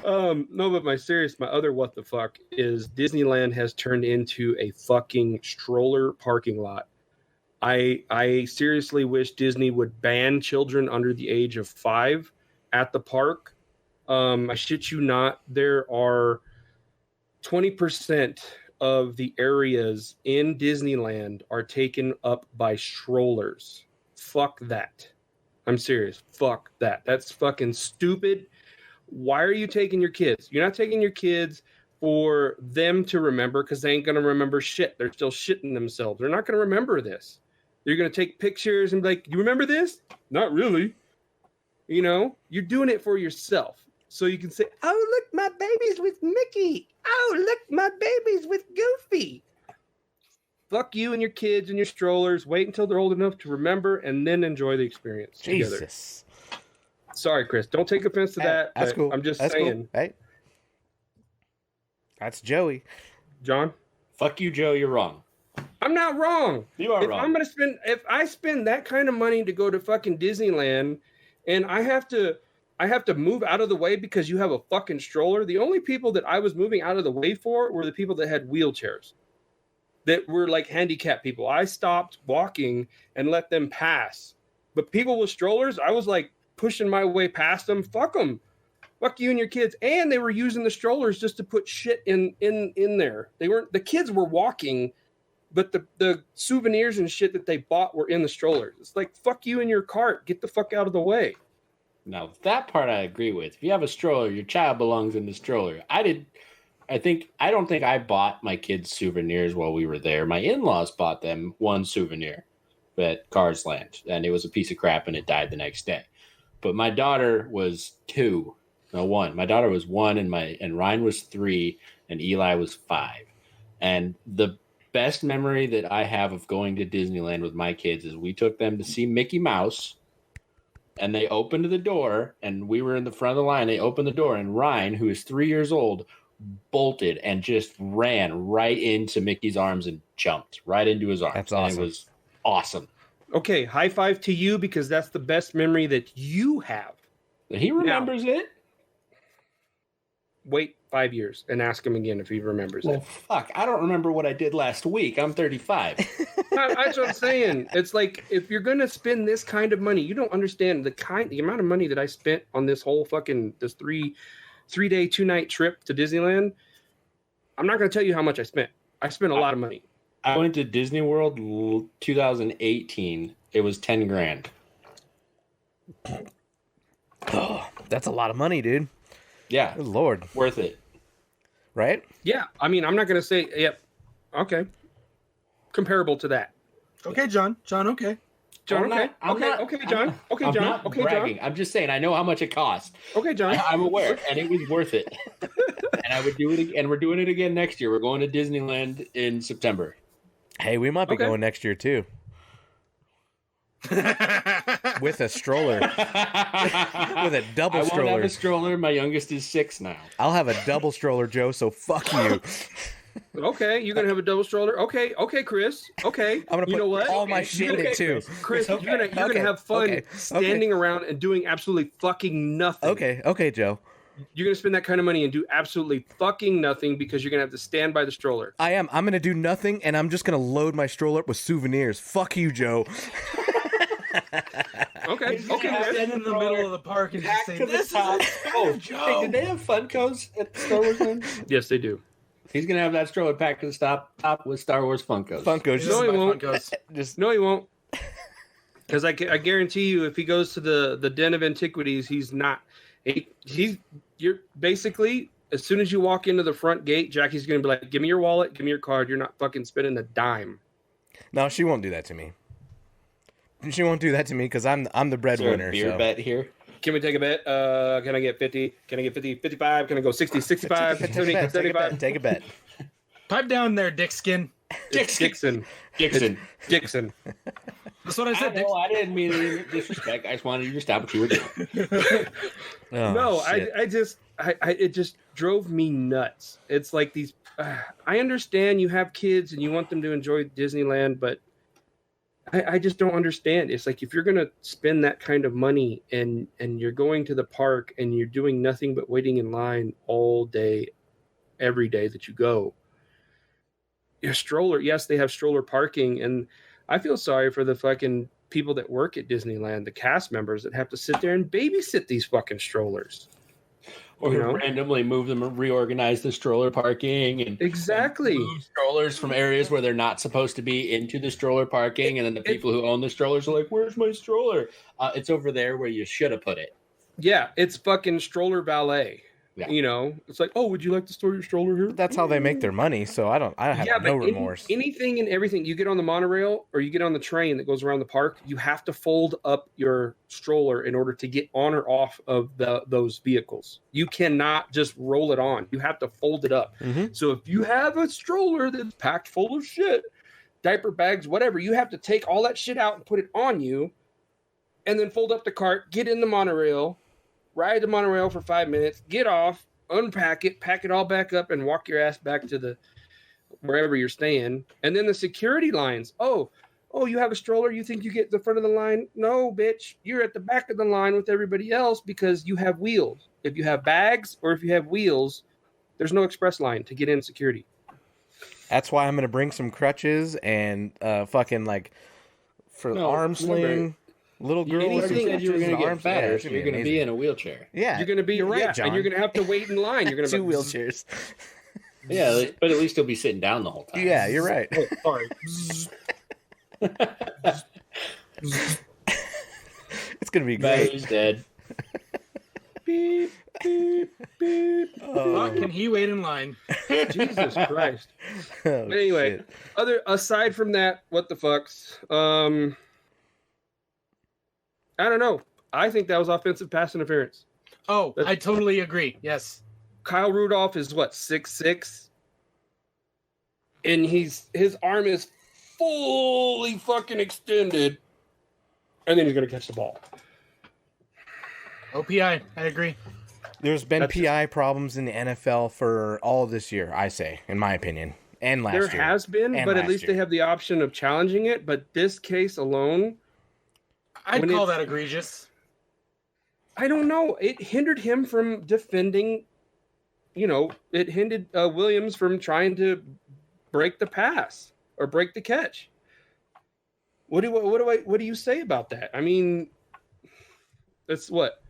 No, but my other what the fuck is Disneyland has turned into a fucking stroller parking lot. I seriously wish Disney would ban children under the age of 5 at the park. I shit you not, there are 20% of the areas in Disneyland are taken up by strollers. Fuck that. I'm serious. Fuck that. That's fucking stupid. Why are you taking your kids? You're not taking your kids for them to remember because they ain't going to remember shit. They're still shitting themselves. They're not going to remember this. You're going to take pictures and be like, you remember this? Not really. You know, you're doing it for yourself. So you can say, oh, look, my baby's with Mickey. Oh, look, my baby's with Goofy. Fuck you and your kids and your strollers. Wait until they're old enough to remember and then enjoy the experience together. Jesus. Sorry, Chris. Don't take offense to that. That's cool. I'm just That's saying. Cool. Hey. That's Joey. John? Fuck you, Joe. You're wrong. I'm not wrong. You are wrong. If I spend that kind of money to go to fucking Disneyland and I have to move out of the way because you have a fucking stroller, the only people that I was moving out of the way for were the people that had wheelchairs, that were like handicapped people. I stopped walking and let them pass. But people with strollers, I was like pushing my way past them. Fuck them. Fuck you and your kids. And they were using the strollers just to put shit in there. The kids were walking, but the souvenirs and shit that they bought were in the strollers. It's like, fuck you and your cart. Get the fuck out of the way. Now, that part I agree with. If you have a stroller, your child belongs in the stroller. I don't think I bought my kids souvenirs while we were there. My in-laws bought them one souvenir at Cars Land, and it was a piece of crap, and it died the next day. But my daughter was 1. My daughter was 1, and Ryan was 3, and Eli was 5. And the best memory that I have of going to Disneyland with my kids is we took them to see Mickey Mouse. And they opened the door, and we were in the front of the line. They opened the door, and Ryan, who is 3 years old, bolted and just ran right into Mickey's arms and jumped right into his arms. That's awesome. And it was awesome. Okay, high five to you because that's the best memory that you have. He remembers it. Wait 5 years and ask him again if he remembers Well, it. fuck, I don't remember what I did last week. I'm 35. That's what I'm saying. It's like, if you're going to spend this kind of money, you don't understand the amount of money that I spent on this whole fucking, this 3-day, 2-night trip to Disneyland. I'm not going to tell you how much I spent. I spent a lot of money. I went to Disney World 2018. It was 10 grand. Oh, that's a lot of money, dude. Yeah. Good Lord. Worth it. Right? Yeah. I mean, I'm not going to say, yep. Okay. Comparable to that. Okay, John. John, okay. John, okay. I'm not bragging. I'm just saying I know how much it cost. Okay, John. I'm aware, and it was worth it. And I would do it again. And we're doing it again next year. We're going to Disneyland in September. Hey, we might be going next year too. With a stroller. With a double stroller. I won't have a stroller. My youngest is 6 now. I'll have a double stroller, Joe, so fuck you. Okay, you're gonna have a double stroller. Okay, Chris. Okay, I'm gonna put all my shit in it too. Chris, you're gonna have fun standing around and doing absolutely fucking nothing. Okay, Joe. You're gonna spend that kind of money and do absolutely fucking nothing because you're gonna have to stand by the stroller. I am. I'm gonna do nothing, and I'm just gonna load my stroller up with souvenirs. Fuck you, Joe. Okay. Stand in the middle of the park and just say, "This is Joe." Hey, did they have Funkos at the Star Wars land? Yes, they do. He's gonna have that stroller packed to the top with Star Wars Funkos. No, he won't. No, he won't. Because I guarantee you, if he goes to the Den of Antiquities, he's not. You're basically, as soon as you walk into the front gate, Jackie's gonna be like, "Give me your wallet, give me your card. You're not fucking spending a dime." No, she won't do that to me. She won't do that to me because I'm the breadwinner. Is there a beer bet here? Can we take a bet? Can I get 50? Can I get 50? 55? Can I go 60? 65? 70? 75? Take a bet. Pipe down there, Dickskin. Dixon. That's what I said. I didn't mean any disrespect. I just wanted you to stop what you were doing. It just drove me nuts. It's like these. I understand you have kids and you want them to enjoy Disneyland, but I just don't understand. It's like if you're going to spend that kind of money and you're going to the park and you're doing nothing but waiting in line all day, every day that you go. Your stroller, yes, they have stroller parking, and I feel sorry for the fucking people that work at Disneyland, the cast members that have to sit there and babysit these fucking strollers. Or randomly move them and reorganize the stroller parking and move strollers from areas where they're not supposed to be into the stroller parking, and then the people who own the strollers are like, "Where's my stroller? It's over there where you should have put it." Yeah, it's fucking stroller valet. Yeah. It's like, oh, would you like to store your stroller here? That's how they make their money, so I have no remorse. Anything and everything, you get on the monorail or you get on the train that goes around the park, you have to fold up your stroller in order to get on or off of those vehicles. You cannot just roll it on. You have to fold it up. Mm-hmm. So if you have a stroller that's packed full of shit, diaper bags, whatever, you have to take all that shit out and put it on you and then fold up the cart, get in the monorail, ride the monorail for 5 minutes, get off, unpack it, pack it all back up, and walk your ass back to the wherever you're staying. And then the security lines. Oh, you have a stroller? You think you get the front of the line? No, bitch. You're at the back of the line with everybody else because you have wheels. If you have bags or if you have wheels, there's no express line to get in security. That's why I'm going to bring some crutches and fucking like for arm sling. Little girl, you said you were going to get fatter, so you're going to be in a wheelchair. Yeah, you're going to be. You're right, John. And you're going to have to wait in line. You're going to two wheelchairs. Yeah, but at least you'll be sitting down the whole time. Yeah, you're right. Oh, sorry. It's going to be great. He's dead. Beep, beep, beep. Can he wait in line? Jesus Christ. But anyway, shit. Aside from that, what the fucks? I don't know. I think that was offensive pass interference. Oh, I totally agree. Yes. Kyle Rudolph is what, 6'6"? And his arm is fully fucking extended. And then he's going to catch the ball. OPI, I agree. There's been PI problems in the NFL for all of this year, I say, in my opinion. And last year. There has been, but at least they have the option of challenging it. But this case alone, I'd call that egregious. I don't know. It hindered him from defending. It hindered Williams from trying to break the pass or break the catch. What do you say about that? I mean, that's what,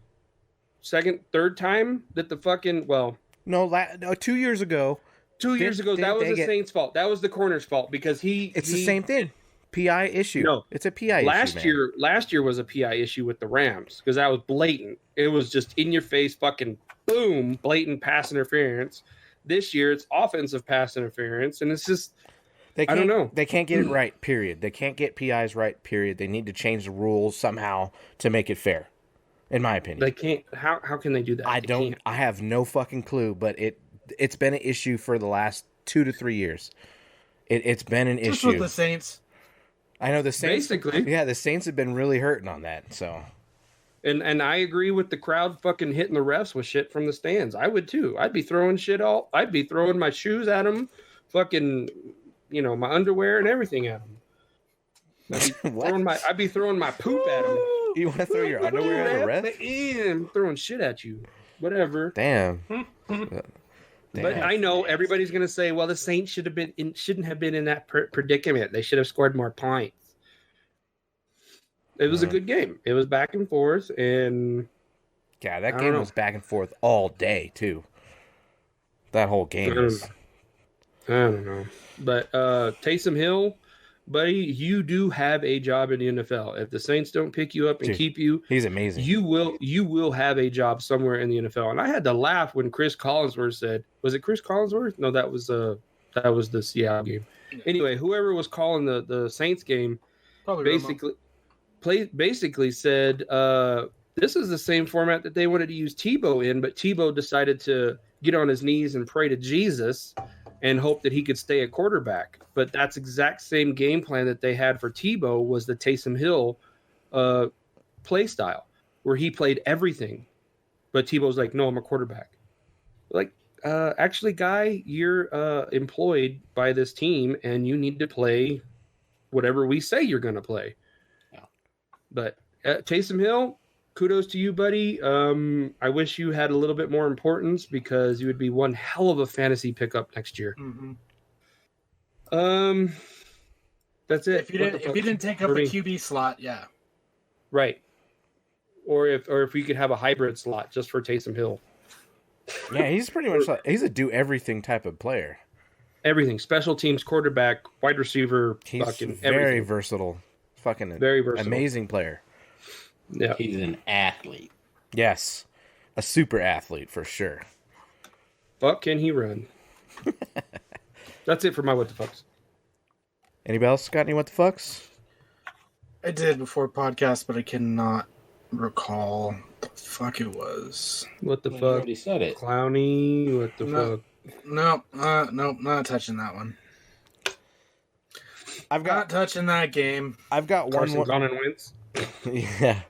third time that the fucking no 2 years ago. 2 years ago, that was the Saints' fault. That was the corner's fault because it's the same thing. PI issue. No, it's a PI issue. Last year was a PI issue with the Rams because that was blatant. It was just in your face, fucking boom, blatant pass interference. This year it's offensive pass interference, and it's just I don't know. They can't get it right. Period. They can't get PIs right. Period. They need to change the rules somehow to make it fair. In my opinion, they can't. How can they do that? I have no fucking clue. But it's been an issue for the last 2 to 3 years. It's been an issue. Just with the Saints. I know the Saints. Basically, yeah, the Saints have been really hurting on that. So, and I agree with the crowd fucking hitting the refs with shit from the stands. I would too. I'd be throwing I'd be throwing my shoes at them, fucking, my underwear and everything at them. I'd be throwing my poop at them. You want to throw your underwear at a ref? I'm throwing shit at you. Whatever. Damn. But I know everybody's going to say, well, the Saints shouldn't have been in that predicament. They should have scored more points. It was a good game. It was back and forth, and yeah, that game was back and forth all day too. That whole game was. I don't know, but Taysom Hill, buddy, you do have a job in the NFL. If the Saints don't pick you up and keep you, he's amazing. You will have a job somewhere in the NFL. And I had to laugh when Chris Collinsworth said, "Was it Chris Collinsworth? No, that was the Seattle game." Anyway, whoever was calling the Saints game basically said This is the same format that they wanted to use Tebow in, but Tebow decided to get on his knees and pray to Jesus and hope that he could stay a quarterback. But that's exact same game plan that they had for Tebow was the Taysom Hill play style, where he played everything. But Tebow's like, no, I'm a quarterback. Like, actually, guy, you're employed by this team, and you need to play whatever we say you're going to play. Yeah. But Taysom Hill, kudos to you, buddy. I wish you had a little bit more importance because you would be one hell of a fantasy pickup next year. Mm-hmm. That's it. If you didn't take up a QB slot, yeah. Right. Or if we could have a hybrid slot just for Taysom Hill. Yeah, he's pretty much he's a do everything type of player. Everything. Special teams, quarterback, wide receiver, he's fucking very everything. Versatile. Fucking very versatile. Amazing player. Yeah. He's an athlete. Yes. A super athlete for sure. Fuck, can he run? That's it for my what the fucks. Anybody else got any what the fucks? I did before podcast, but I cannot recall the fuck it was. What the fuck? You already said it. Clowny, what the fuck? Nope, not touching that one. Not touching that game. I've got Carson one. Gone and Wentz. Yeah.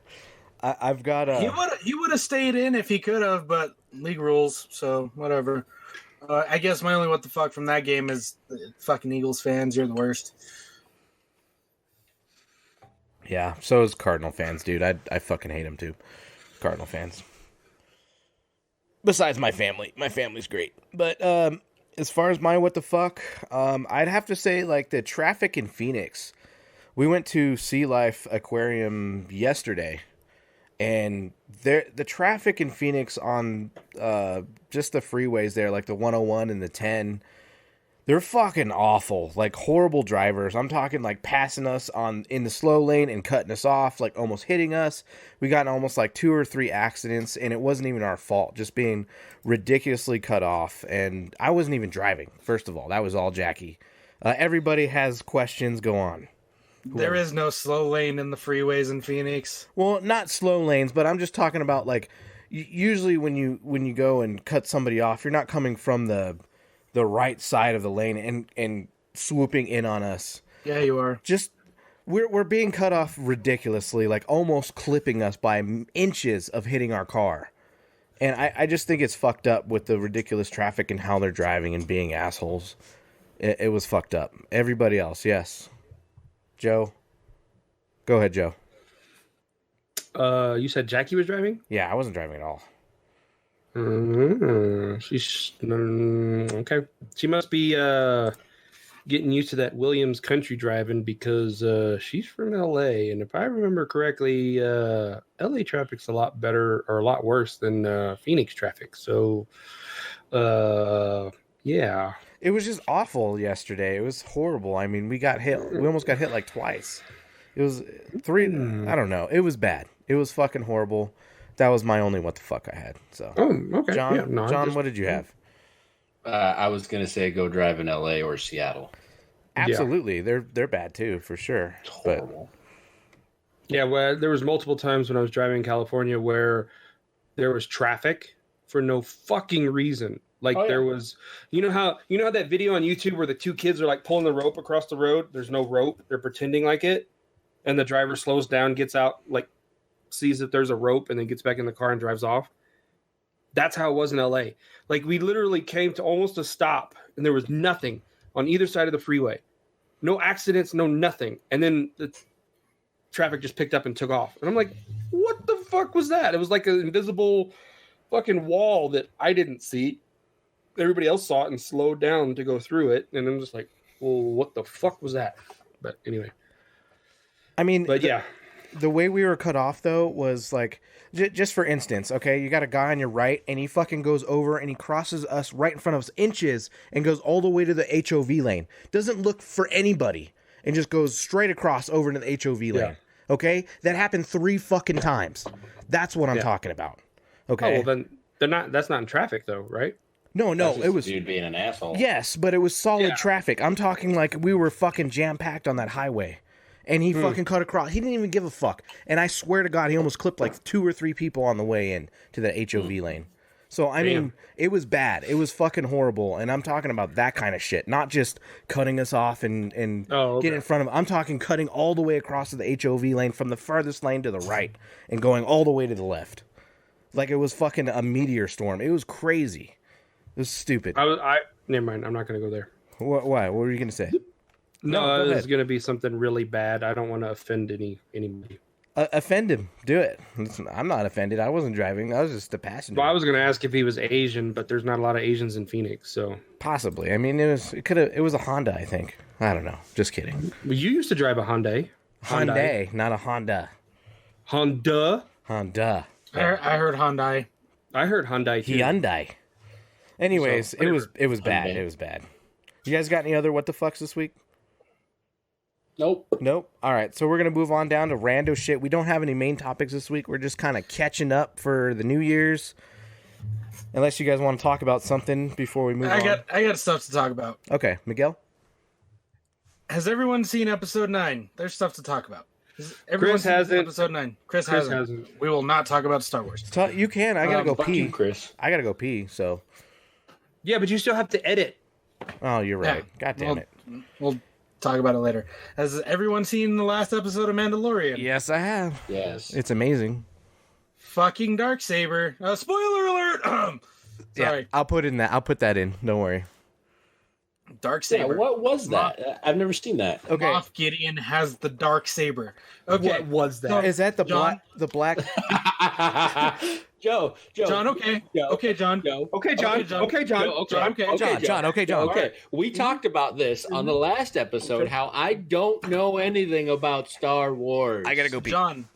I've got a. He would have stayed in if he could have, but league rules, so whatever. I guess my only what the fuck from that game is fucking Eagles fans. You're the worst. Yeah, so is Cardinal fans, dude. I fucking hate them too. Cardinal fans. Besides my family. My family's great. But as far as my what the fuck, I'd have to say like the traffic in Phoenix. We went to Sea Life Aquarium yesterday, and the traffic in Phoenix on just the freeways there, like the 101 and the 10, they're fucking awful. Like horrible drivers. I'm talking like passing us in the slow lane and cutting us off, like almost hitting us. We got in almost like 2 or 3 accidents, and it wasn't even our fault, just being ridiculously cut off. And I wasn't even driving, first of all. That was all Jackie. Everybody has questions. Go on. There is no slow lane in the freeways in Phoenix. Well, not slow lanes, but I'm just talking about like usually when you go and cut somebody off, you're not coming from the right side of the lane and swooping in on us. Yeah, you are. Just we're being cut off ridiculously, like almost clipping us by inches of hitting our car. And I just think it's fucked up with the ridiculous traffic and how they're driving and being assholes. It was fucked up. Everybody else, yes. Joe. Go ahead, Joe. You said Jackie was driving? Yeah, I wasn't driving at all. She's okay. She must be getting used to that Williams country driving because she's from LA, and if I remember correctly, LA traffic's a lot better or a lot worse than Phoenix traffic. So, yeah. It was just awful yesterday. It was horrible. I mean, we got hit. We almost got hit like twice. It was 3. I don't know. It was bad. It was fucking horrible. That was my only what the fuck I had. So, okay. John, yeah, no, John, what did you have? I was gonna say go drive in LA or Seattle. Absolutely, they're bad too, for sure. It's horrible. Yeah, well, there was multiple times when I was driving in California where there was traffic for no fucking reason. Like there was, you know how that video on YouTube where the 2 kids are like pulling the rope across the road. There's no rope. They're pretending like it, and the driver slows down, gets out, like sees that there's a rope, and then gets back in the car and drives off. That's how it was in LA. Like we literally came to almost a stop, and there was nothing on either side of the freeway. No accidents, no nothing. And then the traffic just picked up and took off. And I'm like, what the fuck was that? It was like an invisible fucking wall that I didn't see. Everybody else saw it and slowed down to go through it. And I'm just like, well, what the fuck was that? But anyway. I mean, but yeah. The way we were cut off, though, was like, just for instance, okay, you got a guy on your right, and he fucking goes over, and he crosses us right in front of us inches, and goes all the way to the HOV lane. Doesn't look for anybody, and just goes straight across over to the HOV lane. Okay? That happened 3 fucking times. That's what I'm talking about. Okay? Oh, well, then that's not in traffic, though, right? No, it was dude being an asshole. Yes, but it was solid traffic. I'm talking like we were fucking jam-packed on that highway. and he fucking cut across. He didn't even give a fuck. And I swear to God, he almost clipped like 2 or 3 people on the way in to the HOV lane. So, I mean, it was bad. It was fucking horrible. And I'm talking about that kind of shit, not just cutting us off and get in front of. I'm talking cutting all the way across to the HOV lane from the farthest lane to the right and going all the way to the left. Like it was fucking a meteor storm. It was crazy. It was stupid. Never mind. I'm not going to go there. Why? What were you going to say? No, it was going to be something really bad. I don't want to offend anybody. Offend him. Do it. Listen, I'm not offended. I wasn't driving. I was just a passenger. Well, I was going to ask if he was Asian, but there's not a lot of Asians in Phoenix, so possibly. I mean, it was a Honda, I think. I don't know. Just kidding. Well, you used to drive a Hyundai. Hyundai, not a Honda. Honda. I heard Hyundai. I heard Hyundai too. Hyundai. Anyways, So, it was bad. Hyundai. It was bad. You guys got any other what the fucks this week? Nope. All right, so we're gonna move on down to rando shit. We don't have any main topics this week. We're just kind of catching up for the New Year's. Unless you guys want to talk about something before we move on. I got stuff to talk about. Okay, Miguel. Has everyone seen episode 9? There's stuff to talk about. Chris hasn't. Episode 9. Chris hasn't. We will not talk about Star Wars. You can. I gotta go fuck pee. you, Chris. I gotta go pee. So. Yeah, but you still have to edit. Oh, you're right. Yeah. God damn it. We'll talk about it later. Has everyone seen the last episode of Mandalorian? Yes, I have. Yes. It's amazing. Fucking Darksaber. Spoiler alert. Sorry. Yeah, I'll put that in. Don't worry. Darksaber. Yeah, what was that? I've never seen that. Okay. Moff Gideon has the Darksaber. Okay. What was that? So, Is that the John? black? Joe. John, okay. Joe. Okay, John. Joe. Okay, John. Okay, John. Joe, okay. John, okay. Okay, John. Okay, John. Okay. We talked about this on the last episode, how I don't know anything about Star Wars. I gotta go pee. John,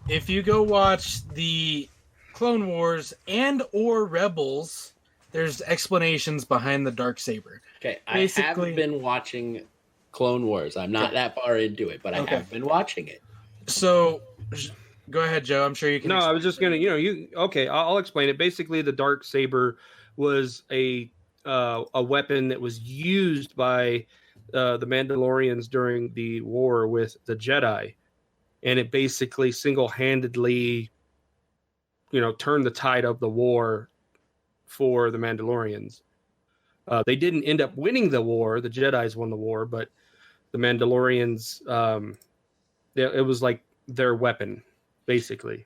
if you go watch the Clone Wars and or Rebels, there's explanations behind the Darksaber. Okay, Basically- I haven't been watching Clone Wars. I'm not that far into it, but I have been watching it. So, go ahead, Joe. I'm sure you can. No, I explain was just it. gonna, okay, I'll explain it. Basically, the dark saber was a weapon that was used by the Mandalorians during the war with the Jedi, and it basically single-handedly, turned the tide of the war for the Mandalorians. They didn't end up winning the war. The Jedis won the war, but the Mandalorians, it was like their weapon, basically.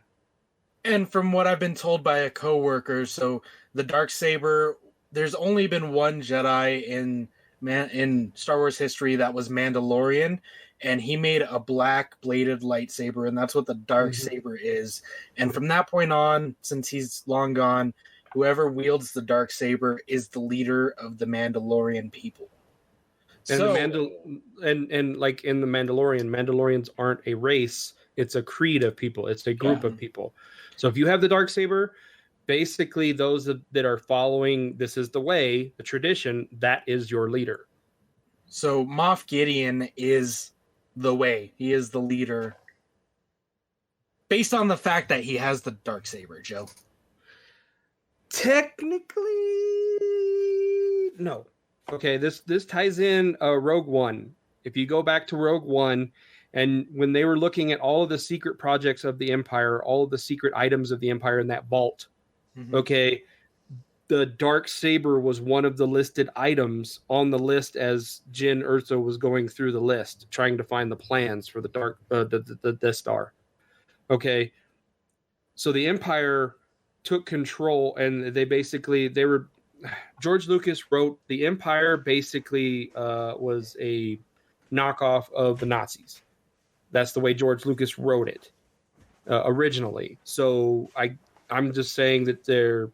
And from what I've been told by a coworker, so the Darksaber, there's only been one Jedi in Star Wars history that was Mandalorian, and he made a black bladed lightsaber, and that's what the Darksaber is. And from that point on, since he's long gone, whoever wields the Darksaber is the leader of the Mandalorian people. And and like in the Mandalorians aren't a race; it's a creed of people. It's a group of people. So if you have the Darksaber, basically those that are following this is the way, the tradition, that is your leader. So Moff Gideon is the way. He is the leader, based on the fact that he has the Darksaber, Joe. Technically, no. Okay, this ties in Rogue One. If you go back to Rogue One, and when they were looking at all of the secret projects of the Empire, all of the secret items of the Empire in that vault, okay, the Darksaber was one of the listed items on the list as Jyn Erso was going through the list, trying to find the plans for the Death Star. Okay, so the Empire took control, and George Lucas wrote the Empire basically was a knockoff of the Nazis. That's the way George Lucas wrote it originally. So I'm just saying that they're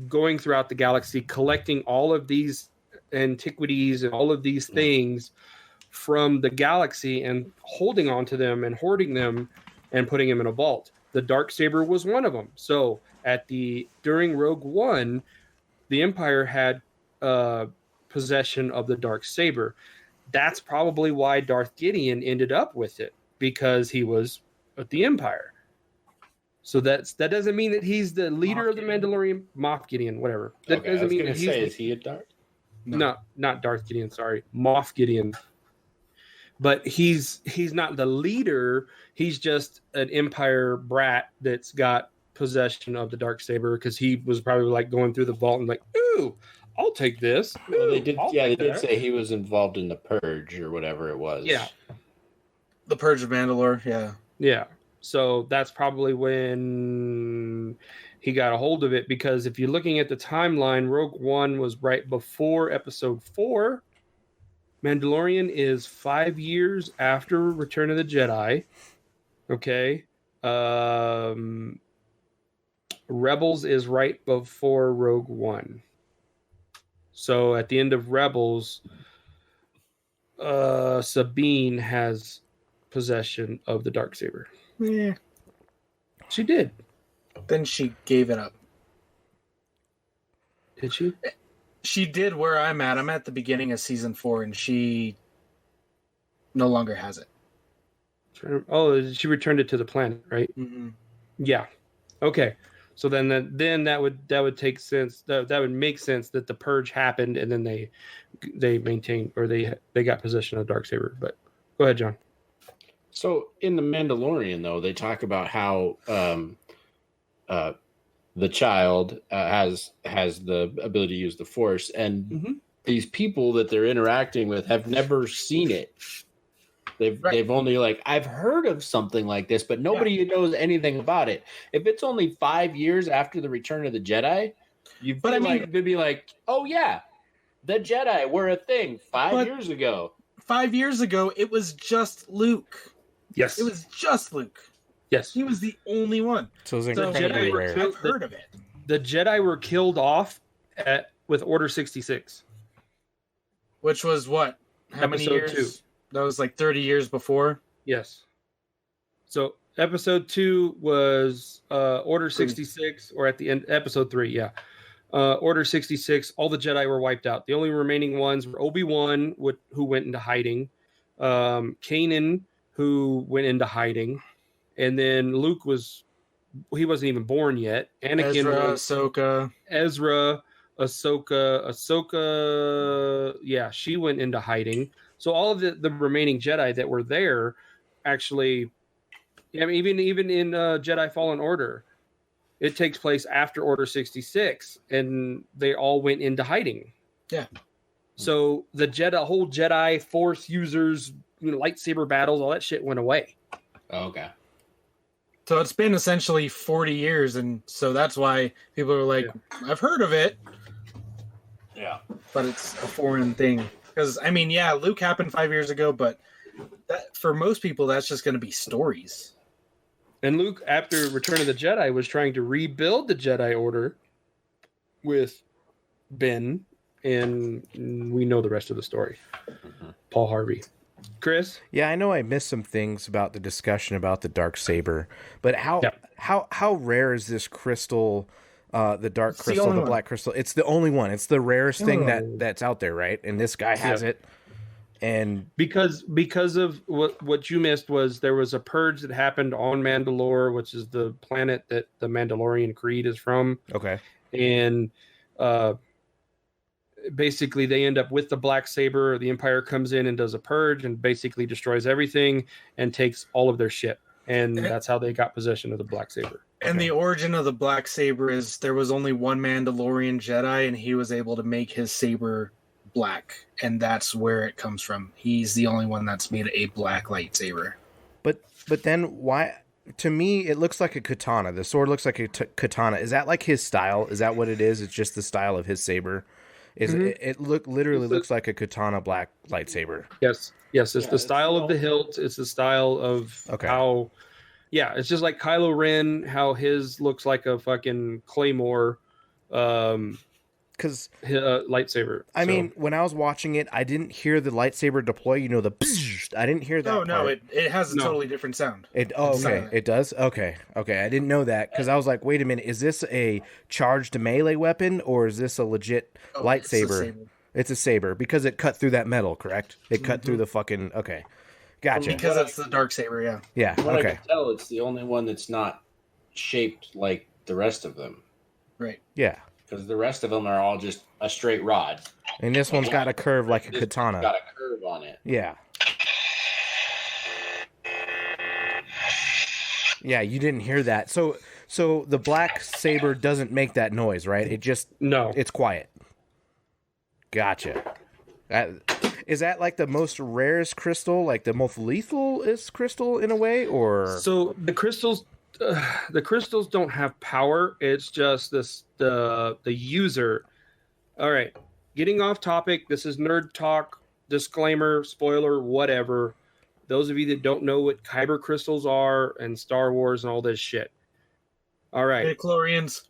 going throughout the galaxy, collecting all of these antiquities and all of these things from the galaxy and holding on to them and hoarding them and putting them in a vault. The Darksaber was one of them. So during Rogue One, the Empire had possession of the Darksaber. That's probably why Darth Gideon ended up with it, because he was at the Empire. So that doesn't mean that he's the leader of the Mandalorian. Moff Gideon, whatever. That doesn't mean that he's. Is he a Darth? No, not Darth Gideon. Sorry, Moff Gideon. but he's not the leader. He's just an Empire brat that's got possession of the Darksaber because he was probably like going through the vault and like, ooh, I'll take this. Well, they did. I'll Yeah, they take did that. say he was involved in the purge or whatever it was. Yeah. The Purge of Mandalore, yeah. Yeah. So that's probably when he got a hold of it, because if you're looking at the timeline, Rogue One was right before Episode 4. Mandalorian is 5 years after Return of the Jedi. Okay. Rebels is right before Rogue One. So at the end of Rebels, Sabine has possession of the Darksaber. Yeah. She did. Then she gave it up. Did she? She did where I'm at. I'm at the beginning of season 4, and she no longer has it. Oh, she returned it to the planet, right? Mm-hmm. Yeah. Okay. So then that would take sense. That would make sense that the purge happened, and then they maintained, or they got possession of Darksaber. But go ahead, John. So in the Mandalorian, though, they talk about how the child has the ability to use the Force, and these people that they're interacting with have never seen it. They've only like, I've heard of something like this, but nobody knows anything about it. If it's only 5 years after the Return of the Jedi, you'd be like, oh yeah, the Jedi were a thing 5 years ago. 5 years ago, it was just Luke. Yes, it was just Luke. Yes, he was the only one. So it was incredibly rare. I've heard of it. The Jedi were killed off with Order 66, which was what? How many years? 2. That was like 30 years before. Yes. So episode 2 was Order 66, or at the end, episode 3, yeah. Order 66, all the Jedi were wiped out. The only remaining ones were Obi-Wan, who went into hiding, Kanan, who went into hiding, and then Luke he wasn't even born yet. Anakin, Ezra, Ahsoka, yeah, she went into hiding. So all of the remaining Jedi that were there, actually, I mean, even in Jedi Fallen Order, it takes place after Order 66, and they all went into hiding. Yeah. So the whole Jedi Force users, lightsaber battles, all that shit went away. Oh, okay. So it's been essentially 40 years, and so that's why people are like, I've heard of it. Yeah. But it's a foreign thing. Because, I mean, yeah, Luke happened 5 years ago, but for most people, that's just going to be stories. And Luke, after Return of the Jedi, was trying to rebuild the Jedi Order with Ben, and we know the rest of the story. Paul Harvey. Chris? Yeah, I know I missed some things about the discussion about the Darksaber, but how rare is this crystal, the dark crystal, the black crystal? It's the only one. It's the rarest thing that's out there, right? And this guy has it. And because of what you missed was there was a purge that happened on Mandalore, which is the planet that the Mandalorian Creed is from. Okay. And basically they end up with the black saber. The Empire comes in and does a purge and basically destroys everything and takes all of their shit. And that's how they got possession of the black saber. And the origin of the black saber is there was only one Mandalorian Jedi, and he was able to make his saber black, and that's where it comes from. He's the only one that's made a black lightsaber. But then why? To me, it looks like a katana. The sword looks like a katana. Is that like his style? Is that what it is? It's just the style of his saber. It literally looks like a katana black lightsaber. Yes. It's the style of the hilt. It's the style of how. Yeah, it's just like Kylo Ren, how his looks like a fucking claymore. Because lightsaber. I mean, when I was watching it, I didn't hear the lightsaber deploy. You know, I didn't hear that. Oh no, it has a totally different sound. It does. Okay. I didn't know that because I was like, wait a minute, is this a charged melee weapon or is this a legit lightsaber? It's a saber because it cut through that metal, correct? It cut through the fucking. Okay, gotcha. Because it's the dark saber, yeah. Yeah. What I can tell, it's the only one that's not shaped like the rest of them. Right. Yeah. Because the rest of them are all just a straight rod. And this one's got a curve like a katana. Got a curve on it. Yeah. Yeah, you didn't hear that. So the black saber doesn't make that noise, right? It just it's quiet. Gotcha. Is that like the most rarest crystal, like the most lethalist crystal in a way, or? So the crystals don't have power. It's just the user. All right, getting off topic. This is nerd talk. Disclaimer, spoiler, whatever. Those of you that don't know what kyber crystals are and Star Wars and all this shit. All right. Midichlorians.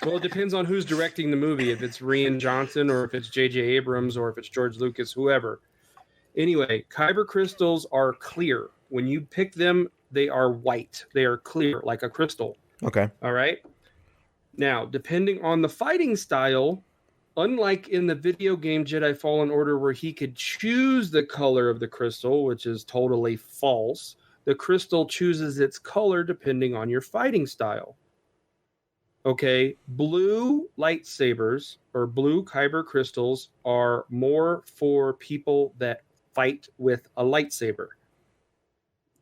Well, it depends on who's directing the movie. If it's Rian Johnson or if it's J.J. Abrams or if it's George Lucas, whoever. Anyway, kyber crystals are clear. When you pick them, they are white. They are clear, like a crystal. Okay. All right. Now, depending on the fighting style, unlike in the video game Jedi Fallen Order where he could choose the color of the crystal, which is totally false, the crystal chooses its color depending on your fighting style. Okay, blue lightsabers or blue kyber crystals are more for people that fight with a lightsaber.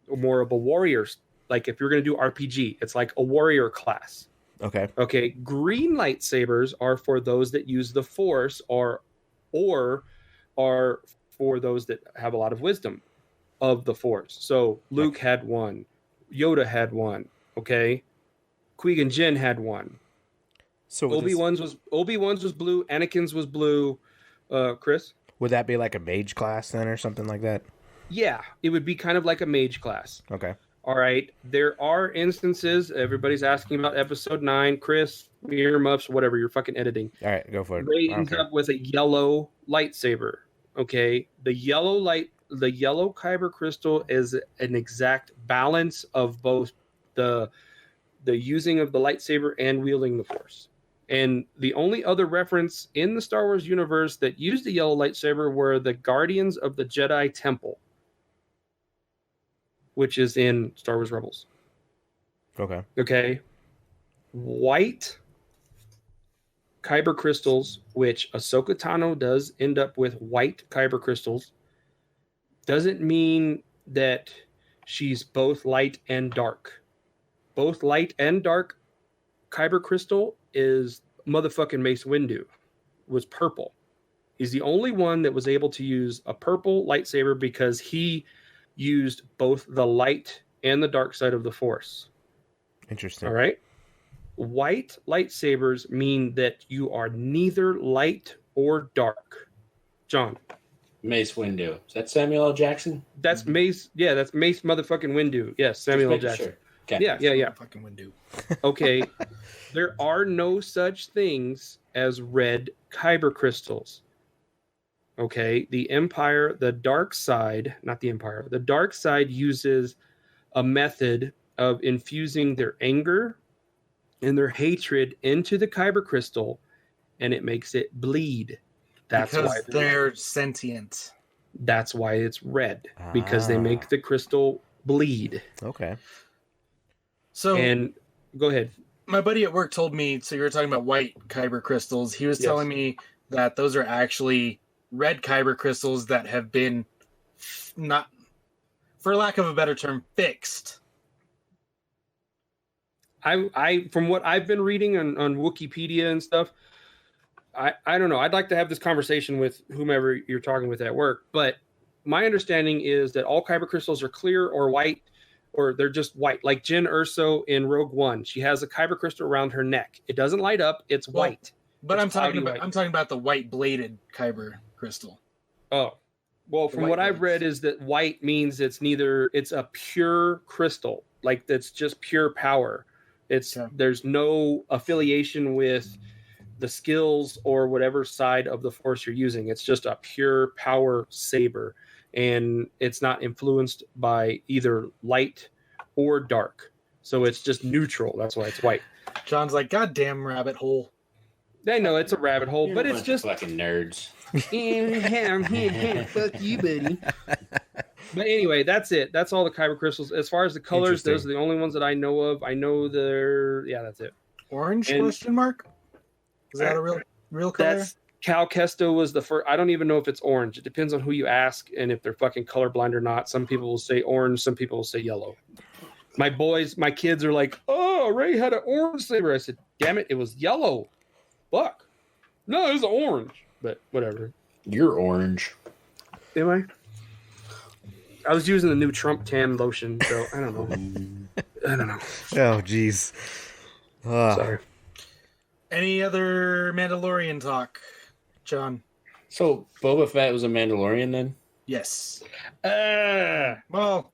Or more of a warrior. Like if you're going to do RPG, it's like a warrior class. Okay. Okay, green lightsabers are for those that use the Force or are for those that have a lot of wisdom of the Force. So Luke had one, Yoda had one, okay? Qui-Gon Jinn had one. So Obi-Wan's was blue, Anakin's was blue. Chris? Would that be like a mage class then or something like that? Yeah, it would be kind of like a mage class. Okay. All right. There are instances. Everybody's asking about episode 9. Chris, earmuffs, whatever. You're fucking editing. All right, go for it. Rey ends up with a yellow lightsaber. Okay. The yellow kyber crystal is an exact balance of both the using of the lightsaber and wielding the Force. And the only other reference in the Star Wars universe that used the yellow lightsaber were the Guardians of the Jedi Temple, which is in Star Wars Rebels. Okay. Okay. White kyber crystals, which Ahsoka Tano does end up with white kyber crystals, doesn't mean that she's both light and dark. Both light and dark kyber crystal is motherfucking Mace Windu. Was purple. He's the only one that was able to use a purple lightsaber because he used both the light and the dark side of the Force. Interesting. All right. White lightsabers mean that you are neither light or dark. John. Mace Windu. Is that Samuel L. Jackson? That's Mace. Yeah, that's Mace motherfucking Windu. Yes, Samuel L. Jackson. Sure. Okay. Yeah. Fucking Windu. Okay. There are no such things as red kyber crystals. Okay. The Empire, the dark side, not the Empire, the dark side uses a method of infusing their anger and their hatred into the kyber crystal, and it makes it bleed. That's because why they're sentient. That's why it's red, because they make the crystal bleed. Okay. So, and go ahead. My buddy at work told me, so you were talking about white kyber crystals. He was telling me that those are actually red kyber crystals that have been not, for lack of a better term, fixed. I from what I've been reading on Wikipedia and stuff, I don't know. I'd like to have this conversation with whomever you're talking with at work, but my understanding is that all kyber crystals are clear or white, or they're just white. Like Jyn Erso in Rogue One, she has a kyber crystal around her neck. It doesn't light up; it's white. But I'm talking about the white bladed kyber crystal. Oh, well, from what I've read is that white means it's a pure crystal, like that's just pure power. There's no affiliation with the skills or whatever side of the Force you're using. It's just a pure power saber, and it's not influenced by either light or dark. So it's just neutral. That's why it's white. John's like, goddamn rabbit hole. I know it's a rabbit hole, but it's just fucking nerds. Fuck you, buddy. But anyway, that's it. That's all the kyber crystals. As far as the colors, those are the only ones that I know of. I know that's it. Orange question mark? Is that a real color? Cal Kesto was the first. I don't even know if it's orange. It depends on who you ask and if they're fucking colorblind or not. Some people will say orange. Some people will say yellow. My kids are like, oh, Ray had an orange saber. I said, damn it, it was yellow. Fuck. No, it was orange. But whatever. You're orange. Am I? I was using the new Trump tan lotion, so I don't know. I don't know. Oh, jeez. Sorry. Any other Mandalorian talk, John? So Boba Fett was a Mandalorian then? Yes. Well,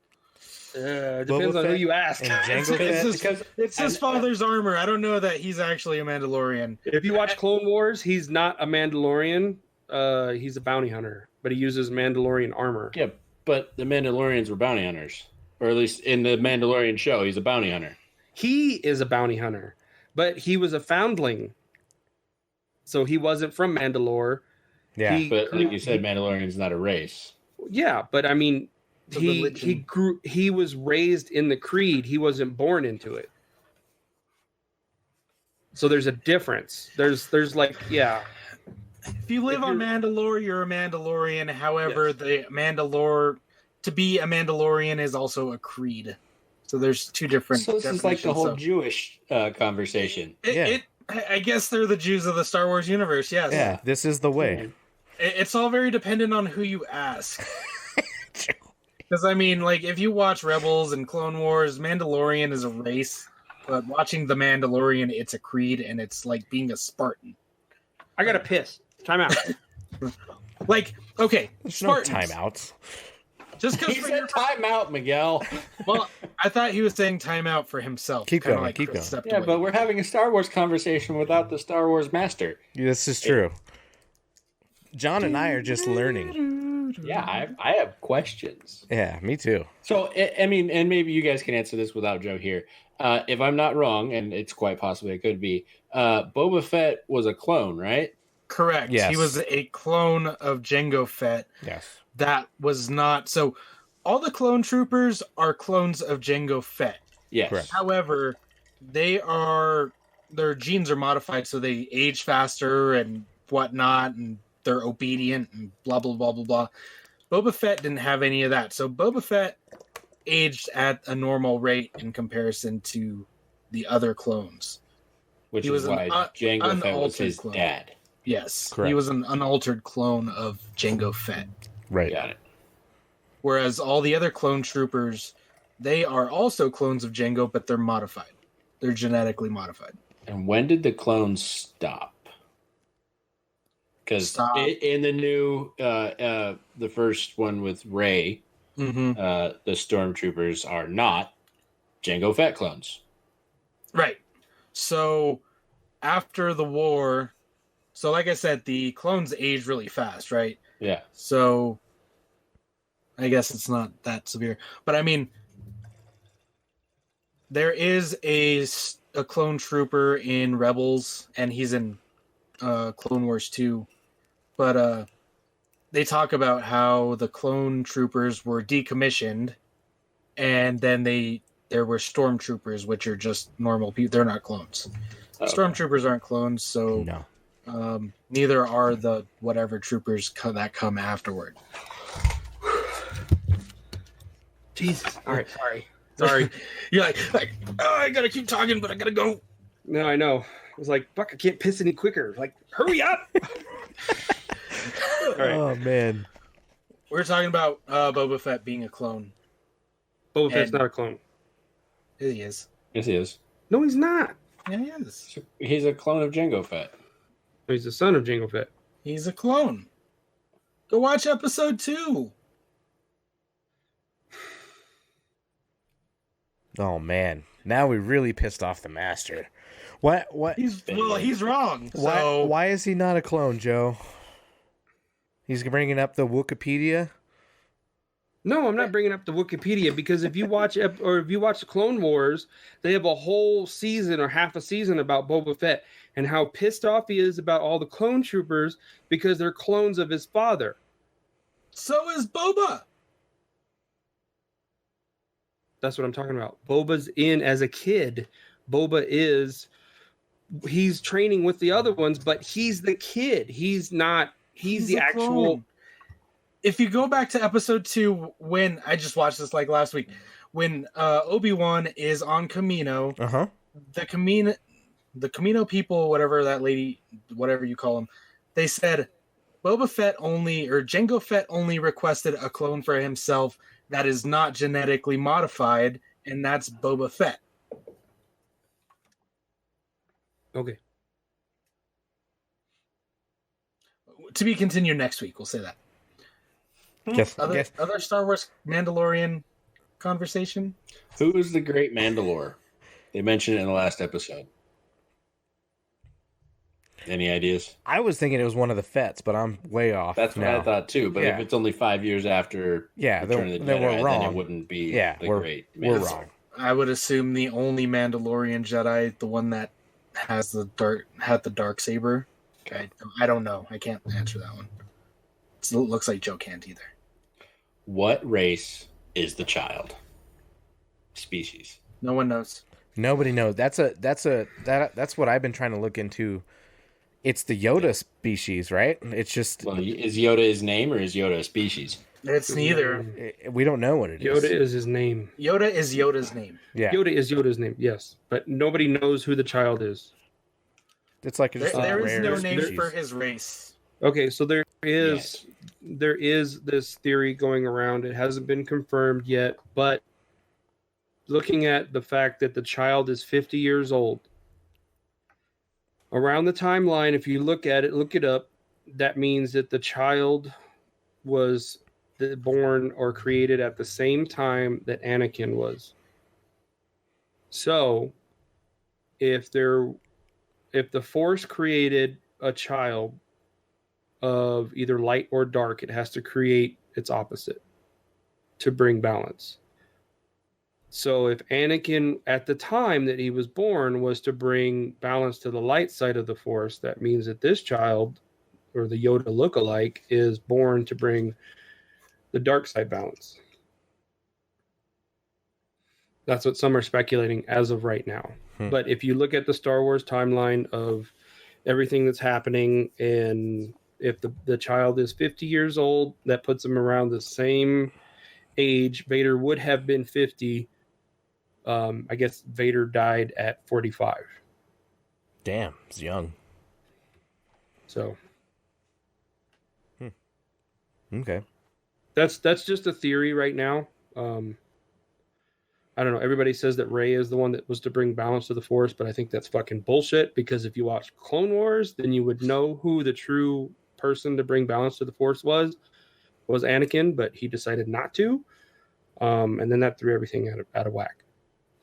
depends on who you ask. It's his father's armor. I don't know that he's actually a Mandalorian. If you watch Clone Wars, he's not a Mandalorian. He's a bounty hunter, but he uses Mandalorian armor. Yeah, but the Mandalorians were bounty hunters. Or at least in the Mandalorian show, he's a bounty hunter. He is a bounty hunter, but he was a foundling. So he wasn't from Mandalore. Yeah. But like you said, Mandalorian's not a race. Yeah, but I mean, he was raised in the creed. He wasn't born into it. So there's a difference. There's like, yeah. If you live on Mandalore, you're a Mandalorian. However, yes. To be a Mandalorian is also a creed. So there's two different. So this is like the whole Jewish conversation. I guess they're the Jews of the Star Wars universe. Yes. Yeah, this is the way. It's all very dependent on who you ask. Because I mean, like if you watch Rebels and Clone Wars, Mandalorian is a race, but watching the Mandalorian, it's a creed, and it's like being a Spartan. I gotta piss. Time out. Like, okay, there's Spartans. No timeouts. Just because he said time out, Miguel. Well, I thought he was saying time out for himself. Keep going. Like keep going. Yeah, but we're having a Star Wars conversation without the Star Wars master. Yeah, this is true. John and I are just learning. Yeah, I have questions. Yeah, me too. So, I mean, and maybe you guys can answer this without Joe here. If I'm not wrong, and it's quite possibly it could be, Boba Fett was a clone, right? Correct. Yes. He was a clone of Jango Fett. Yes. That was not... So, all the clone troopers are clones of Jango Fett. Yes. Correct. However, their genes are modified so they age faster and whatnot, and they're obedient and blah, blah, blah, blah, blah. Boba Fett didn't have any of that. So Boba Fett aged at a normal rate in comparison to the other clones. Which is why Jango Fett was his dad. Yes. Correct. He was an unaltered clone of Jango Fett. Right. Got it. Whereas all the other clone troopers, they are also clones of Jango, but they're modified. They're genetically modified. And when did the clones stop? Because in the new, the first one with Rey, the stormtroopers are not Jango Fett clones. Right. So after the war, so like I said, the clones age really fast, right? Yeah. So I guess it's not that severe. But I mean, there is a clone trooper in Rebels, and he's in Clone Wars 2. But they talk about how the clone troopers were decommissioned, and then there were stormtroopers, which are just normal people. They're not clones. Okay. Stormtroopers aren't clones, so no. Neither are the whatever troopers that come afterward. Jesus. All right, sorry. You're like, oh, I gotta keep talking, but I gotta go. No, I know. I was like, fuck, I can't piss any quicker. Like, hurry up. All right. Oh man, we're talking about Boba Fett being a clone. Boba Fett's not a clone. He is. Yes, he is. No, he's not. Yeah, he is. He's a clone of Jango Fett. He's the son of Jango Fett. He's a clone. Go watch episode 2. Oh man, now we really pissed off the master. What? He's wrong. Why is he not a clone, Joe? He's bringing up the Wikipedia. No, I'm not bringing up the Wikipedia because if you watch the Clone Wars, they have a whole season or half a season about Boba Fett and how pissed off he is about all the clone troopers because they're clones of his father. So is Boba. That's what I'm talking about. Boba's in as a kid. Boba is he's training with the other ones, but he's the kid. He's not. He's the actual. Clone. If you go back to episode 2, when I just watched this like last week, when Obi-Wan is on Kamino, the Kamino people, whatever that lady, whatever you call them, they said Boba Fett only, or Jango Fett only requested a clone for himself that is not genetically modified, and that's Boba Fett. Okay. To be continued next week, we'll say that. Yes. Other Star Wars Mandalorian conversation? Who is the great Mandalore? They mentioned it in the last episode. Any ideas? I was thinking it was one of the Fets, but I'm way off. That's what I thought too. But if it's only 5 years after Return of the Jedi, we're wrong. then it wouldn't be the great Mandalore. We're wrong. I would assume the only Mandalorian Jedi, the one that has the dark saber. Okay. I don't know. I can't answer that one. It looks like Joe can't either. What race is the child? Species. No one knows. Nobody knows. That's what I've been trying to look into. It's the Yoda species, right? It's just. Well, is Yoda his name or is Yoda a species? It's neither. We don't know what it is. Yoda is his name. Yoda is Yoda's name. Yeah. Yoda is Yoda's name. Yes, but nobody knows who the child is. It's like there is no name for his race. Okay, so there is this theory going around. It hasn't been confirmed yet, but looking at the fact that the child is 50 years old, around the timeline, if you look at it, look it up, that means that the child was born or created at the same time that Anakin was. So, if the Force created a child of either light or dark, it has to create its opposite to bring balance. So if Anakin at the time that he was born was to bring balance to the light side of the Force, that means that this child, or the Yoda lookalike, is born to bring the dark side balance. That's what some are speculating as of right now. But if you look at the Star Wars timeline of everything that's happening, and if the child is 50 years old, that puts him around the same age. Vader would have been 50. I guess Vader died at 45. Damn, he's young. So. Okay. That's just a theory right now. I don't know. Everybody says that Rey is the one that was to bring balance to the Force, but I think that's fucking bullshit, because if you watch Clone Wars, then you would know who the true person to bring balance to the Force was Anakin, but he decided not to. And then that threw everything out of whack.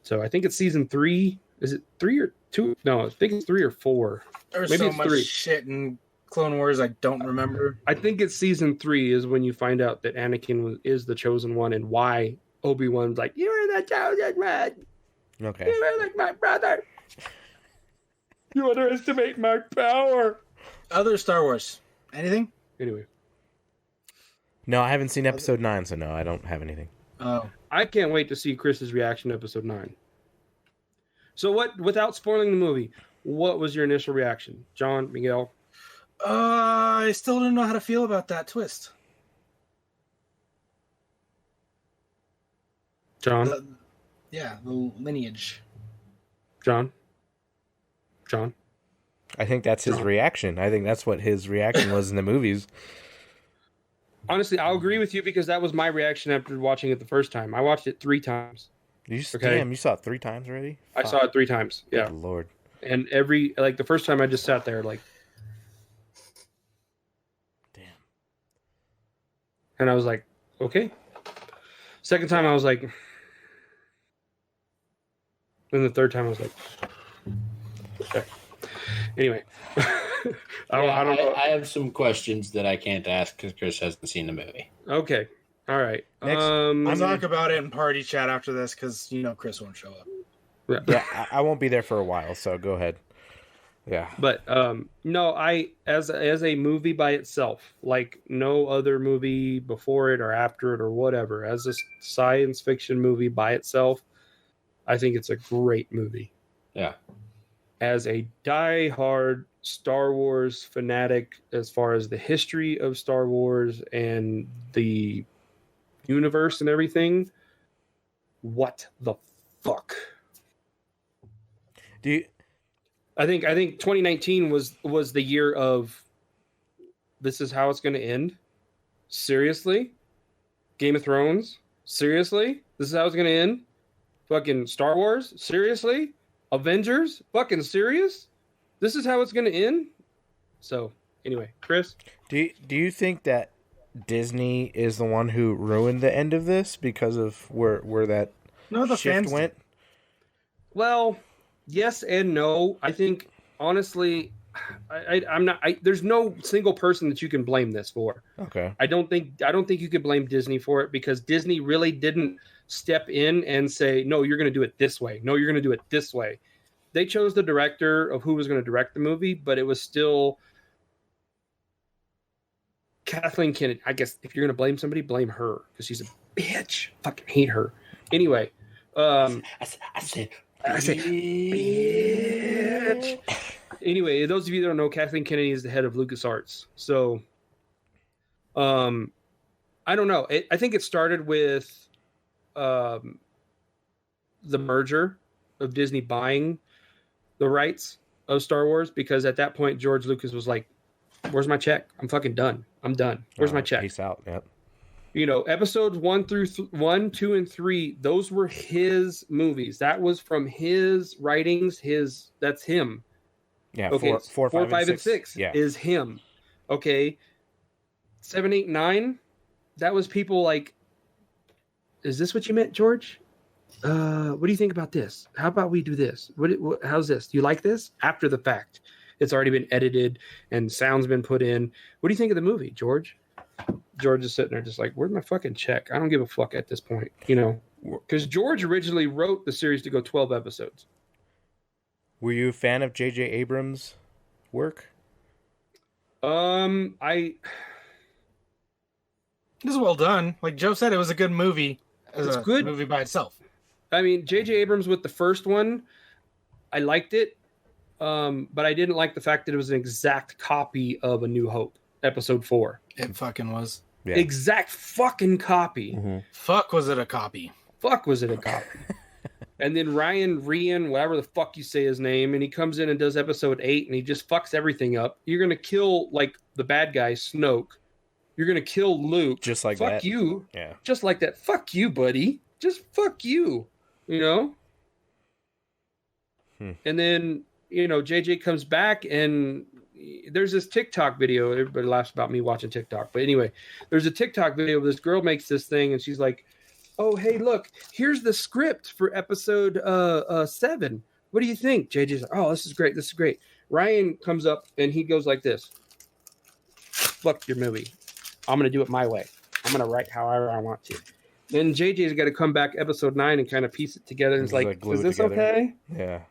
So I think it's season 3. Is it 3 or 2? No, I think it's 3 or 4. There's Maybe so it's much 3. shit in Clone Wars I don't remember. I think it's season 3 is when you find out that Anakin is the chosen one, and why Obi-Wan's like, you are the chosen one. Okay. You are like my brother. You underestimate my power. Other Star Wars. Anything? Anyway. No, I haven't seen episode 9, so no, I don't have anything. Oh. I can't wait to see Chris's reaction to episode 9. So what, without spoiling the movie, what was your initial reaction? John, Miguel? I still don't know how to feel about that twist. John? The lineage. John? I think that's his reaction. I think that's what his reaction was in the movies. Honestly, I'll agree with you, because that was my reaction after watching it the first time. I watched it 3 times. Damn, you saw it 3 times already? I saw it 3 times. Yeah. Good Lord. And the first time I just sat there like, damn. And I was like, okay. Second time I was like, then the third time I was like, okay. Anyway. I don't know. I have some questions that I can't ask because Chris hasn't seen the movie. Okay. All right. I'll talk about it in party chat after this, because Chris won't show up. Yeah, I won't be there for a while, so go ahead. Yeah. But no, as a movie by itself, like no other movie before it or after it or whatever, as a science fiction movie by itself, I think it's a great movie. Yeah. as a die-hard Star Wars fanatic, as far as the history of Star Wars and the universe and everything, what the fuck? I think 2019 was the year of this is how it's going to end. Seriously? Game of Thrones? Seriously? This is how it's going to end? Fucking Star Wars? Seriously? Avengers? Fucking serious? This is how it's going to end? So, anyway, Chris? Do you think that Disney is the one who ruined the end of this because of where that the shift fans went? Well, yes and no. I think, honestly, I'm not. There's no single person that you can blame this for. Okay. I don't think you could blame Disney for it, because Disney really didn't step in and say, no, you're going to do it this way. No, you're going to do it this way. They chose the director of who was going to direct the movie, but it was still Kathleen Kennedy. I guess if you're going to blame somebody, blame her, because she's a bitch. Fucking hate her. Anyway, I said bitch. Anyway, those of you that don't know, Kathleen Kennedy is the head of LucasArts. So, I don't know. I think it started with the merger of Disney buying the rights of Star Wars, because at that point George Lucas was like, "Where's my check? I'm fucking done. I'm done. Where's my check? Peace out." Yep. You know, episodes 1 through 1, 2, and 3, those were his movies. That was from his writings. That's him. Yeah. Okay, 4, 5, and 6 yeah, is him. Okay, 7, 8, 9. That was people like, is this what you meant, George? What do you think about this? How about we do this? How's this? Do you like this? After the fact, it's already been edited and sound's been put in. What do you think of the movie, George? George is sitting there just like, where's my fucking check? I don't give a fuck at this point, you know, because George originally wrote the series to go 12 episodes. Were you a fan of J.J. Abrams' work? This is well done. Like Joe said, it was a good movie. It's a good movie by itself. I mean, J.J. Abrams with the first one, I liked it, but I didn't like the fact that it was an exact copy of A New Hope, Episode 4. It fucking was. Yeah. Exact fucking copy. Mm-hmm. Fuck, was it a copy? Fuck, was it a copy? And then Ryan Rian, whatever the fuck you say his name, and he comes in and does Episode 8, and he just fucks everything up. You're gonna kill like the bad guy, Snoke. You're gonna kill Luke. Just like fuck that. You. Yeah. Just like that. Fuck you, buddy. Just fuck you. You know? And then, you know, JJ comes back, and there's this TikTok video. Everybody laughs about me watching TikTok. But anyway, there's a TikTok video where this girl makes this thing, and she's like, oh, hey, look, here's the script for episode 7. What do you think? JJ's like, oh, this is great. This is great. Ryan comes up, and he goes like this. Fuck your movie. I'm going to do it my way. I'm going to write however I want to. Then JJ's got to come back episode 9 and kind of piece it together. And it's like is this together. Okay? Yeah.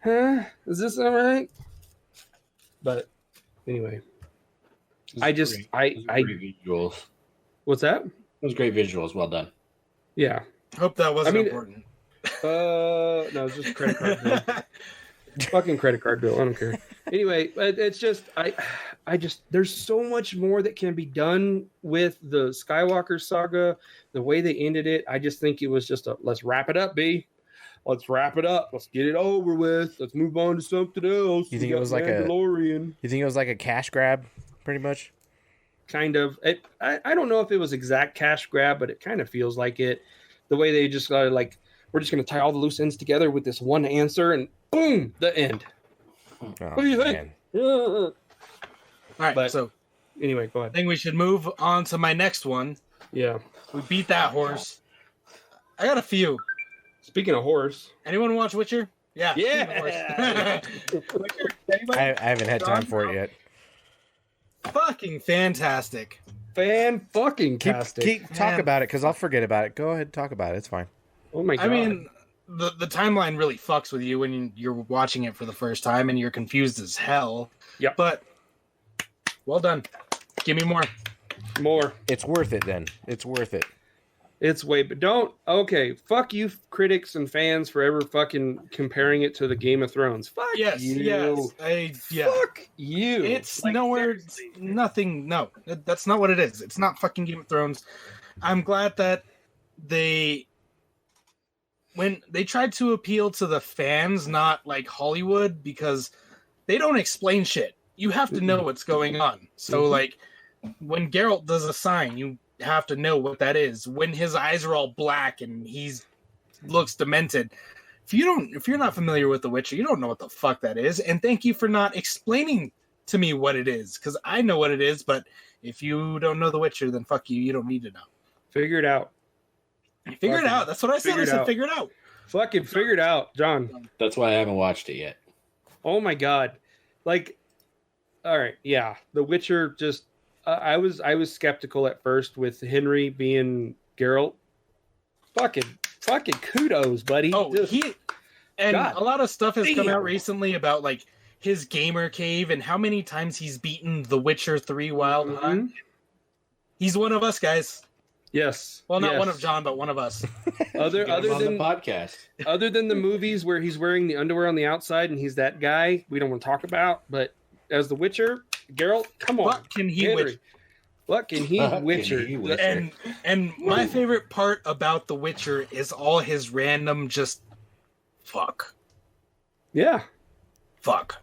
Huh? Is this all right? But anyway, I just, great visuals. What's that? It was great visuals. Well done. Yeah. Hope that wasn't important. No, it's just a credit card bill. Fucking credit card bill. I don't care. Anyway, it's just, I just, there's so much more that can be done with the Skywalker saga, the way they ended it. I just think it was just let's wrap it up, B. Let's wrap it up. Let's get it over with. Let's move on to something else. You think it was like You think it was like a cash grab, pretty much? Kind of. I don't know if it was exact cash grab, but it kind of feels like it. The way they just like, we're just going to tie all the loose ends together with this one answer, and boom, the end. Oh, what do you think? All right, so anyway, go ahead. I think we should move on to my next one. Yeah. We beat that horse. I got a few. Speaking of horse. Anyone watch Witcher? Yeah. Yeah. Witcher, I haven't had time for it yet. Fucking fantastic. Fan-fucking-tastic. Talk about it, because I'll forget about it. Go ahead, talk about it. It's fine. Oh my God. I mean, the timeline really fucks with you when you're watching it for the first time and you're confused as hell. Yep. But well done. Give me more. More. It's worth it then. It's worth it. It's way, but don't. Okay, fuck you, critics and fans, for ever fucking comparing it to the Game of Thrones. Fuck you. Fuck you. It's nowhere. Nothing. No, that's not what it is. It's not fucking Game of Thrones. I'm glad that when they tried to appeal to the fans, not like Hollywood, because they don't explain shit. You have to know what's going on. So like when Geralt does a sign, you have to know what that is. When his eyes are all black and he's looks demented, if you're not familiar with The Witcher, you don't know what the fuck that is. And thank you for not explaining to me what it is, because I know what it is. But if you don't know The Witcher, then fuck you. You don't need to know. Figure it out. Figure it out. That's what I said. I said figure it out. Fucking figure it out, John. That's why I haven't watched it yet. Oh my god. Like, all right, yeah. The Witcher just I was skeptical at first with Henry being Geralt. Fucking kudos, buddy. Oh, just, a lot of stuff has come out recently about like his gamer cave and how many times he's beaten The Witcher 3 Wild Hunt. He's one of us, guys. Yes. Well, not one of John, but one of us. other than the podcast. Other than the movies where he's wearing the underwear on the outside and he's that guy we don't want to talk about, but as the Witcher, Geralt, come on. What can he witch? What can he Witcher? And my favorite part about The Witcher is all his random just fuck. Yeah. Fuck.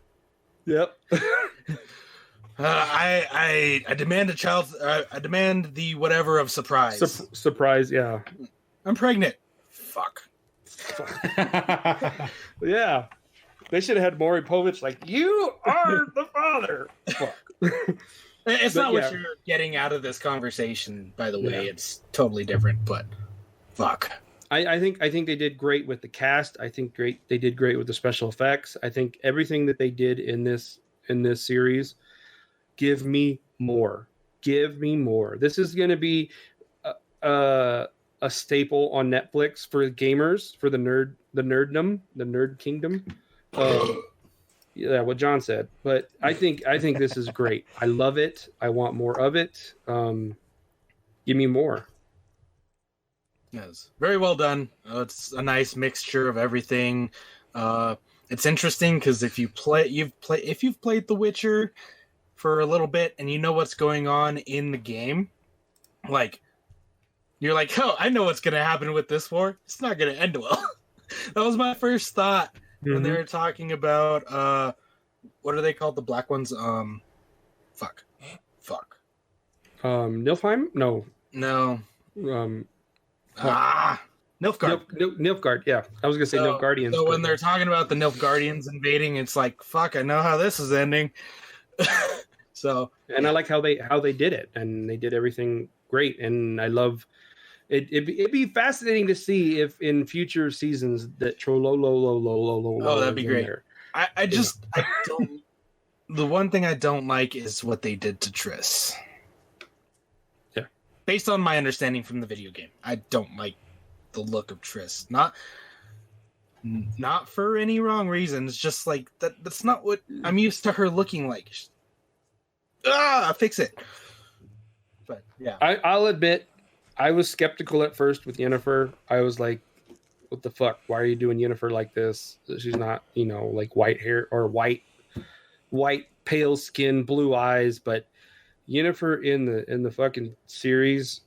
Yep. I demand I demand the whatever of surprise. Surprise, yeah. I'm pregnant. Fuck. Yeah. They should have had Maury Povich like, you are the father. Fuck. It's not what you're getting out of this conversation, by the way. Yeah. It's totally different, but fuck. I think they did great with the cast. I think they did great with the special effects. I think everything that they did in this series, give me more. Give me more. This is going to be a staple on Netflix for gamers, for the nerd kingdom. Yeah, what John said. But I think this is great. I love it. I want more of it. Give me more. Yes, very well done. It's a nice mixture of everything. It's interesting because if you've played The Witcher for a little bit and you know what's going on in the game, like you're like, oh, I know what's gonna happen with this war. It's not gonna end well. That was my first thought when they were talking about what are they called? The black ones? Fuck. Nilfheim? No. Nilfgaard. Nilfgaard, yeah. I was gonna say Nilfgaardians. So when they're talking about the Nilfgaardians invading, it's like, fuck, I know how this is ending. So I like how they did it, and they did everything great, and I love it. It'd be fascinating to see if in future seasons that Trololo. Oh, that'd be great. There. I don't. The one thing I don't like is what they did to Triss. Yeah. Based on my understanding from the video game, I don't like the look of Triss. Not for any wrong reasons. Just like that's not what I'm used to her looking like. Fix it. But yeah, I'll admit, I was skeptical at first with Yennefer. I was like, "What the fuck? Why are you doing Yennefer like this? She's not, like white hair or white, pale skin, blue eyes." But Yennefer in the fucking series,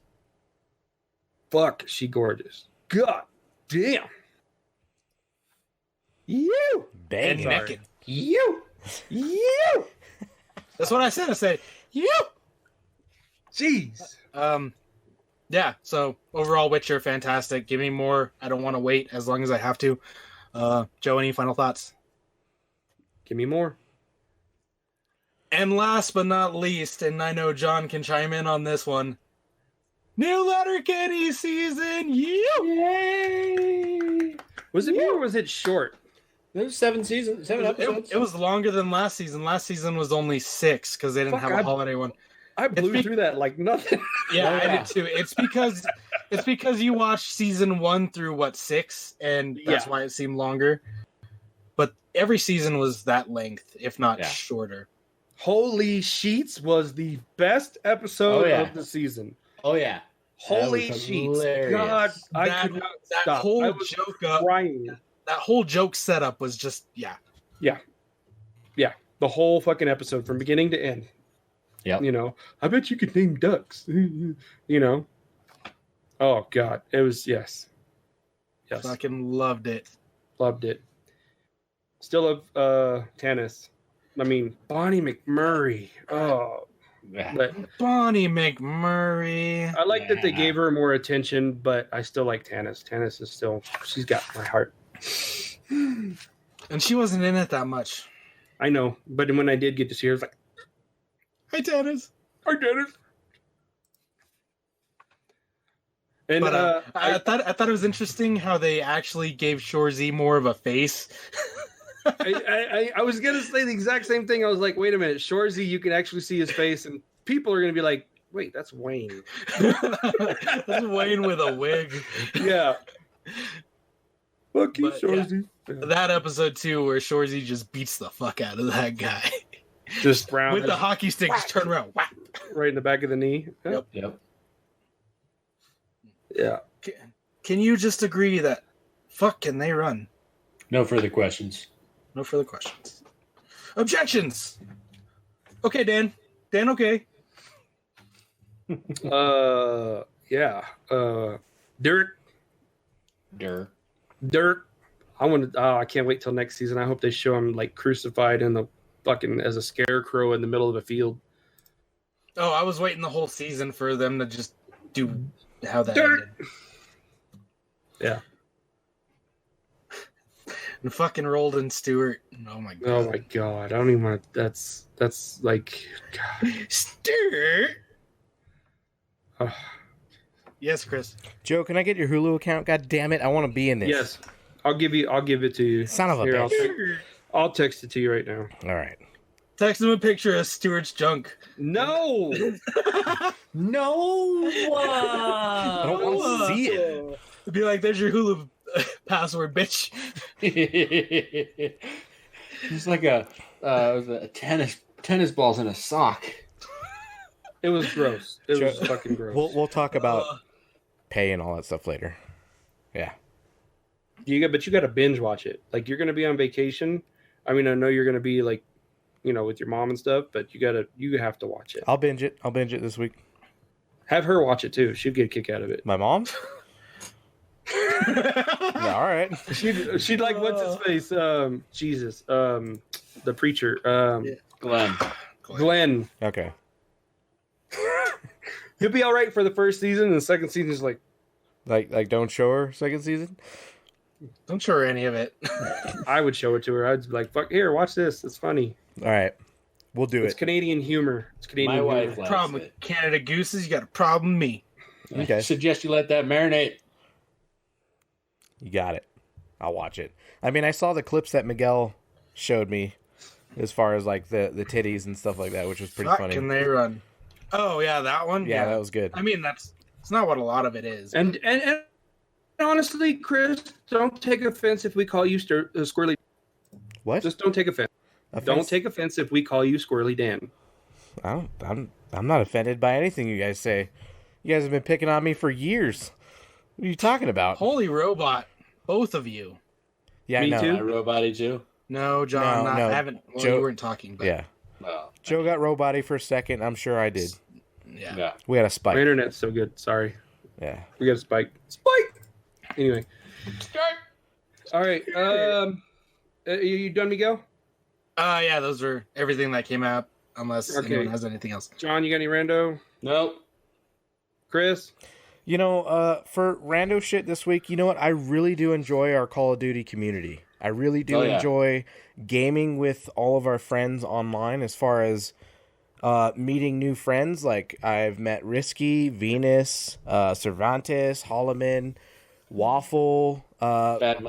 fuck, she gorgeous. God damn. You bang naked. You. That's what I said. I said you. Jeez. Yeah. So overall, Witcher, fantastic. Give me more. I don't want to wait as long as I have to. Joe, any final thoughts? Give me more. And last but not least, and I know John can chime in on this one. New Letterkenny season. Yay! Was it more or was it short? It was 7 episodes. It was longer than last season. Last season was only 6 because they didn't have a holiday one. I blew through that like nothing. Yeah, I did too. It's because you watched season 1 through 6, and that's why it seemed longer. But every season was that length, if not shorter. Holy Sheets was the best episode of the season. Oh yeah. Holy was sheets. hilarious. God, I That- could not that stop. whole I was joke up- crying. That whole joke setup was just Yeah. The whole fucking episode from beginning to end. Yep. You know, I bet you could name ducks. You know. Oh God. It was yes. fucking loved it. Loved it. Still love Tannis. I mean Bonnie McMurray. Oh, but Bonnie McMurray. I like that they gave her more attention, but I still like Tannis. Tannis is still she's got my heart. And she wasn't in it that much. I know, but when I did get to see her, I was like, Hi, Dennis. I did it. And But I thought it was interesting how they actually gave Shorzy more of a face. I was gonna say the exact same thing. I was like, wait a minute, Shorzy, you can actually see his face, and people are gonna be like, wait, that's Wayne. That's Wayne with a wig. Yeah. Fuck you, But, yeah. Shorzy. That episode too, where Shorzy just beats the fuck out of that guy Just round with the hockey stick. Just turn around. Whack. right in the back of the knee. Yep. Yeah. Can you just agree that fuck can they run? No further questions. No further questions. Objections. Okay, Dan. Dan, okay. Yeah. Dirt. I can't wait till next season. I hope they show him like crucified in the fucking as a scarecrow in the middle of a field. Oh, I was waiting the whole season for them to just do how that Dirt. ended. Yeah. And fucking Roldan Stewart. Oh my god. Oh my god. I don't even want to. That's like. God. Stewart. Ugh. Yes, Chris. Joe, can I get your Hulu account? God damn it, I want to be in this. Yes. I'll give it to you. Son of a Here, bitch. I'll text it to you right now. All right. Text him a picture of Stewart's junk. No. No. I don't want to see it. Be like, there's your Hulu password, bitch. It's like a tennis balls in a sock. It was gross. It was Joe, fucking gross. We'll talk about pay and all that stuff later. Yeah. But you got to binge watch it. Like you're gonna be on vacation. I mean, I know you're gonna be like, with your mom and stuff, but you have to watch it. I'll binge it. I'll binge it this week. Have her watch it too. She'd get a kick out of it. My mom? Yeah, all right. She'd like what's his face? Jesus. The preacher. Glenn. Okay. He'll be all right for the first season, and the second season is like don't show her second season? Don't show her any of it. I would show it to her. I'd be like, "Fuck, here, watch this. It's funny." All right. We'll do It's it. Canadian humor. It's Canadian My humor. wife likes Problem it. with Canada Gooses, you got a problem with me. Okay. I suggest you let that marinate. You got it. I'll watch it. I mean, I saw the clips that Miguel showed me as far as like the titties and stuff like that, which was pretty Fuck funny. can they run? Oh yeah, that one. Yeah, that was good. I mean, it's not what a lot of it is. And honestly, Chris, don't take offense if we call you Squirrely. What? Just don't take offense. Don't take offense if we call you Squirrely Dan. I'm not offended by anything you guys say. You guys have been picking on me for years. What are you talking about? Holy robot, both of you. Yeah, Me no. too. My robot too. No, John, No, no. I haven't. Well, Joe- you weren't talking, but Yeah. Well, Joe got roboty for a second. I'm sure I did. yeah. yeah. We had a My spike. internet's so good. Sorry. Yeah. We got a spike. Spike! Anyway. All right. You done, Miguel? Yeah, those are everything that came out. Unless Okay. anyone has anything else. John, you got any rando? Nope. Chris? For rando shit this week, you know what? I really do enjoy our Call of Duty community. I really do enjoy gaming with all of our friends online as far as meeting new friends. Like, I've met Risky, Venus, Cervantes, Holloman, Waffle, Bad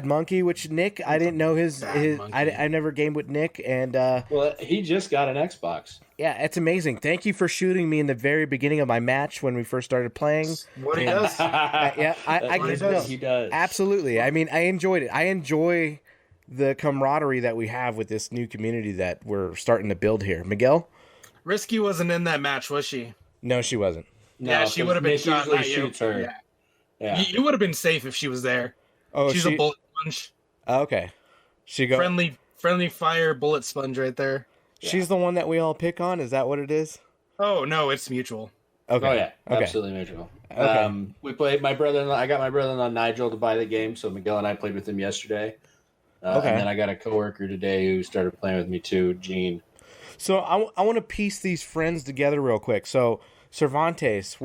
Monkey. which Nick, I didn't know his Monkey. I never gamed with Nick, and Well, he just got an Xbox. yeah, it's amazing. Thank you for shooting me in the very beginning of my match when we first started playing. What he does? Yeah, I That's no, what he does. absolutely. I mean, I enjoyed it. I enjoy the camaraderie that we have with this new community that we're starting to build here. Miguel? Risky wasn't in that match, was she? No, she wasn't. No, Yeah, she would have been Nick shot. usually Not you. shoots her. Yeah. Yeah. You would have been safe if she was there. Oh, She's a bullet sponge. Okay. She go. Friendly fire bullet sponge right there. She's the one that we all pick on. Is that what it is? Oh no, it's mutual. Okay. Oh yeah, Okay. absolutely mutual. Okay. We played. My brother-in-law. I got my brother-in-law Nigel to buy the game, so Miguel and I played with him yesterday. Okay. And then I got a coworker today who started playing with me too, Gene. So I want to piece these friends together real quick. So Cervantes,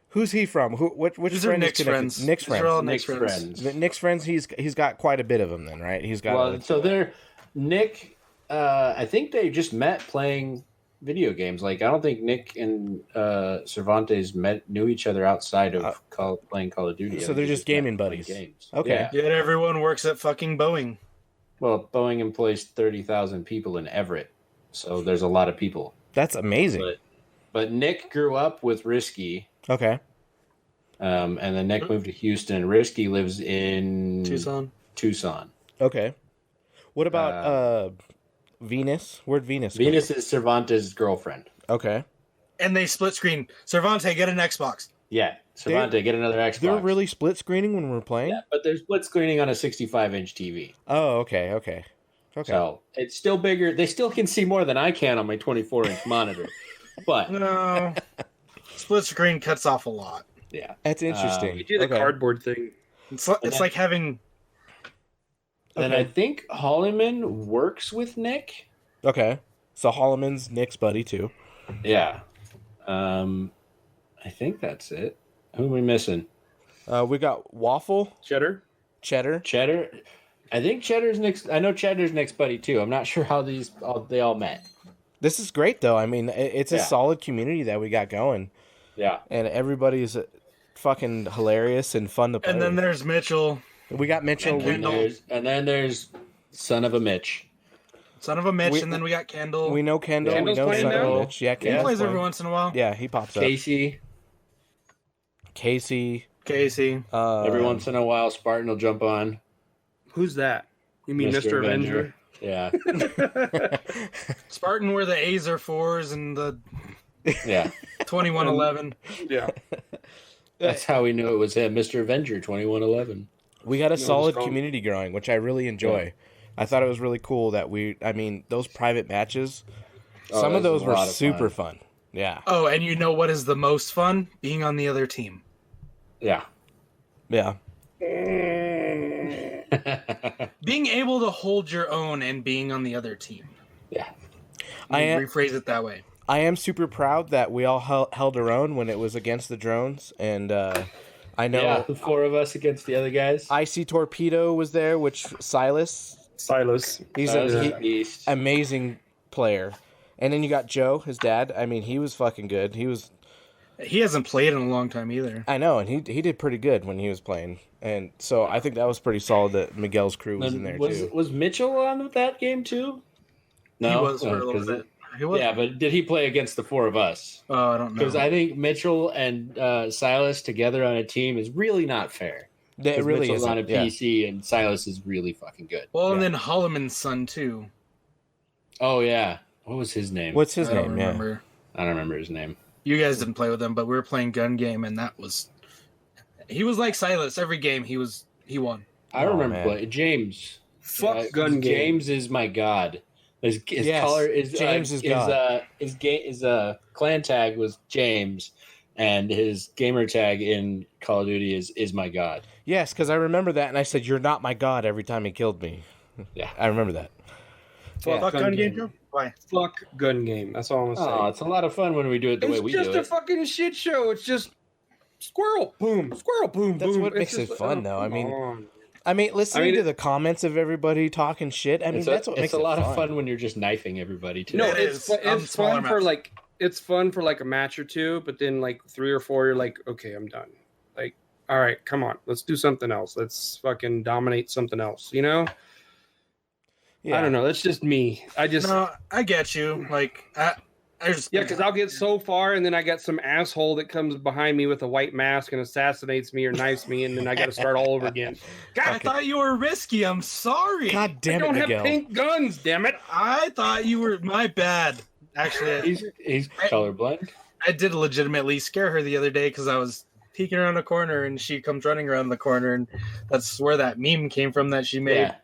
who's he from? Which These are friend Nick's is connected? friends. Nick's These are friends. all Nick's Nick's friends. Nick's friends. He's got quite a bit of them then, right? He's got. Well, so they're Nick. I think they just met playing video games. Like I don't think Nick and Cervantes knew each other outside of playing Call of Duty. So they're just gaming buddies. Games. Okay. Yeah. Yet everyone works at fucking Boeing. Well, Boeing employs 30,000 people in Everett, so there's a lot of people. That's amazing. But Nick grew up with Risky. Okay. And then Nick moved to Houston, and Risky lives in Tucson. Okay. What about Venus? Where'd Venus go? Venus is Cervantes' girlfriend. Okay. And they split screen. Cervante, get an Xbox. Yeah, Cervantes, get another Xbox. They're really split screening when we're playing? Yeah, but they're split screening on a 65-inch TV. Oh, okay. So it's still bigger. They still can see more than I can on my 24-inch monitor. But No. Split screen cuts off a lot. yeah, That's interesting. You do the cardboard thing. It's like having. And I think Holliman works with Nick. Okay. So Holloman's Nick's buddy too. Yeah. I think that's it. Who are we missing? We got Waffle, Cheddar. Cheddar. I think Cheddar's Nick's. I know Cheddar's Nick's buddy too. I'm not sure how they all met. This is great though. I mean, it's a Yeah. solid community that we got going, Yeah. and everybody's fucking hilarious and fun to play. And then with. there's Mitchell, We got Mitchell. And then there's son of a Mitch. son of a Mitch, and then we got Kendall. We know Kendall. Kendall's we know playing son of now? a Mitch. Yeah, He Kendall's plays playing. every once in a while. Yeah, he pops up. Casey. Casey. Every once in a while, Spartan will jump on. Who's that? You mean Mr. Avenger? Yeah. Spartan where the A's are 4s and the Yeah. 2111. Yeah. That's how we knew it was him, Mr. Avenger 2111. We got a solid just call him- community growing, which I really enjoy. Yeah. I thought it was really cool that those private matches, Oh, some of that was those a were lot of super fun. Yeah. Oh, and you know what is the most fun? Being on the other team. Yeah. Yeah. Being able to hold your own and being on the other team. Yeah. I am, Rephrase it that way. I am super proud that we all held our own when it was against the drones. And I know Yeah, the four of us against the other guys. Icy Torpedo was there, which Silas, he's a beast. amazing player. And then you got Joe, his dad. I mean, he was fucking good. He hasn't played in a long time either. I know, and he did pretty good when he was playing. And so I think that was pretty solid that Miguel's crew was in there too. Was Mitchell on that game too? No, He was for a little bit. He was. Yeah, but did he play against the four of us? Oh, I don't know. Because I think Mitchell and Silas together on a team is really not fair. It really Mitchell's is on a PC and Silas is really fucking good. Well, and then Holloman's son too. Oh yeah, what was his name? What's his I don't name? remember. I don't remember his name. You guys didn't play with him, but we were playing gun game, and that was. He was like Silas. Every game he won. I remember playing James. Fuck gun game. James is my god. His Yes, color is James is God. His clan tag was James, and his gamer tag in Call of Duty is my god. Yes, because I remember that, and I said, "You're not my god" every time he killed me. Yeah, I remember that. Fuck gun game, Joe? Why? Fuck gun game. That's all I'm gonna say. Oh, it's a lot of fun when we do it the way we do It's just a it. fucking shit show. It's just squirrel, boom, squirrel, boom, That's boom. what It's makes it just- fun, oh, though. I come mean, on. listening to the comments of everybody talking shit. I mean, that's what makes it's a it lot fun. of fun when you're just knifing everybody too. No, It it's is. it's Smaller fun for maps. it's fun for like a match or two, but then like 3 or 4, you're like, okay, I'm done. Like, all right, come on, let's do something else. Let's fucking dominate something else. You know? Yeah. I don't know. That's just me. No, I get you. Like, I just Because I'll get so far, and then I got some asshole that comes behind me with a white mask and assassinates me or knifes me, and then I got to start all over again. I thought you were risky. I'm sorry. God I damn it, don't have Miguel. pink guns, damn it! I thought you were. My bad. Actually, He's colorblind. I did legitimately scare her the other day because I was peeking around a corner and she comes running around the corner, and that's where that meme came from that she made. Yeah.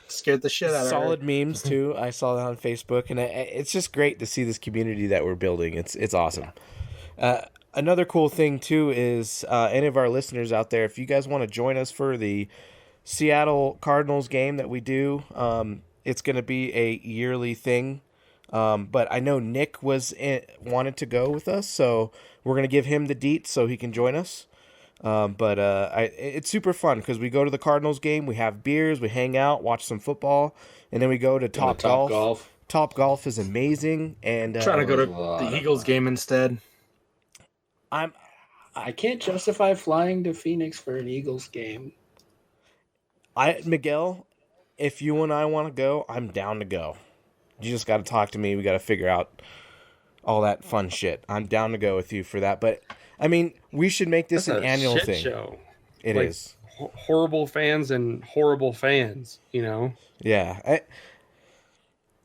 Scared the shit out of her. Solid memes too. I saw that on Facebook, and it's just great to see this community that we're building. It's awesome. Another cool thing too is any of our listeners out there, if you guys want to join us for the Seattle Cardinals game that we do, it's going to be a yearly thing. But I know Nick wanted to go with us, so we're going to give him the deets so he can join us. But it's super fun because we go to the Cardinals game, we have beers, we hang out, watch some football, and then we go to Top Golf. Top Golf is amazing, and Trying to go to the Eagles game instead. I can't justify flying to Phoenix for an Eagles game. Miguel, if you and I want to go, I'm down to go. You just got to talk to me. We got to figure out all that fun shit. I'm down to go with you for that. But I mean, we should make this an annual shit thing. Show. It is horrible fans and horrible fans. You know. Yeah.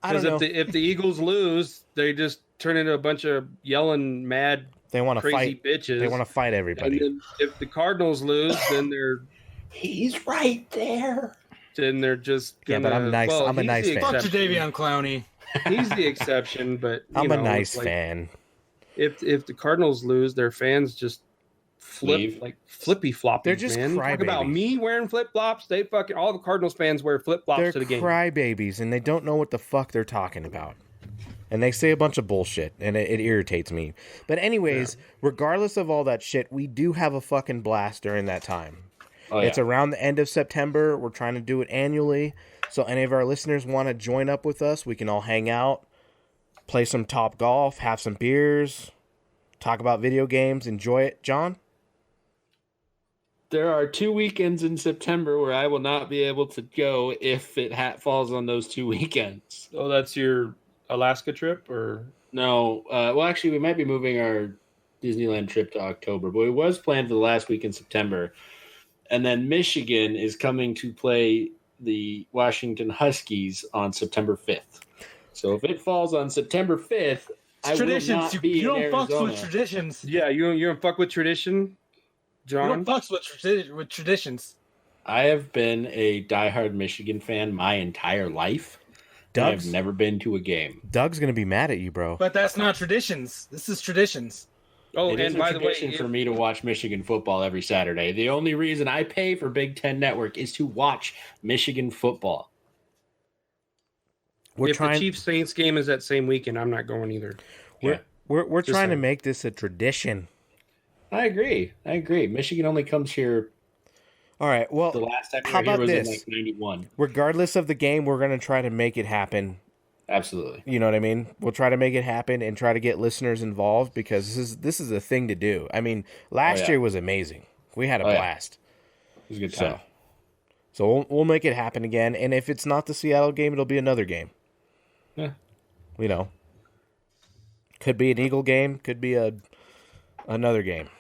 I don't know. If the Eagles lose, they just turn into a bunch of yelling, mad, they want to crazy fight bitches. They want to fight everybody. And then if the Cardinals lose, then they're he's right there. Then they're just gonna, but I'm nice. Well, I'm a nice fan. Fuck Jadeveon Clowney. He's the exception, but I'm a nice fan. If the Cardinals lose, their fans just flip like flippy floppies. They're just man. Talk about me wearing flip flops. They fucking all the Cardinals fans wear flip flops to the game. They're crybabies, and they don't know what the fuck they're talking about. And they say a bunch of bullshit, and it irritates me. But anyways, regardless of all that shit, we do have a fucking blast during that time. Oh, yeah. It's around the end of September. We're trying to do it annually. So any of our listeners want to join up with us, we can all hang out, play some Top Golf, have some beers, talk about video games, enjoy it. John? There are 2 weekends in September where I will not be able to go if it falls on those 2 weekends. Oh, that's your Alaska trip, or no? Well, actually, we might be moving our Disneyland trip to October, but it was planned for the last week in September. And then Michigan is coming to play the Washington Huskies on September 5th. So if it falls on September 5th, I will not be in Arizona. You don't fuck with traditions. Yeah, you don't fuck with tradition, John. You don't fuck with traditions. I have been a diehard Michigan fan my entire life. I've never been to a game. Doug's going to be mad at you, bro. But that's not traditions. This is traditions. Oh, and by the way, for me to watch Michigan football every Saturday. The only reason I pay for Big Ten Network is to watch Michigan football. If the Chiefs Saints game is that same weekend, I'm not going either. We're trying to make this a tradition. I agree. Michigan only comes here. All right. Well, the last time how about was this? In like 91. Regardless of the game, we're going to try to make it happen. Absolutely. You know what I mean? We'll try to make it happen and try to get listeners involved because this is a thing to do. I mean, last year was amazing. We had a blast. It was a good time. So we'll make it happen again. And if it's not the Seattle game, it'll be another game. Yeah. You know. Could be an Eagle game. Could be another game.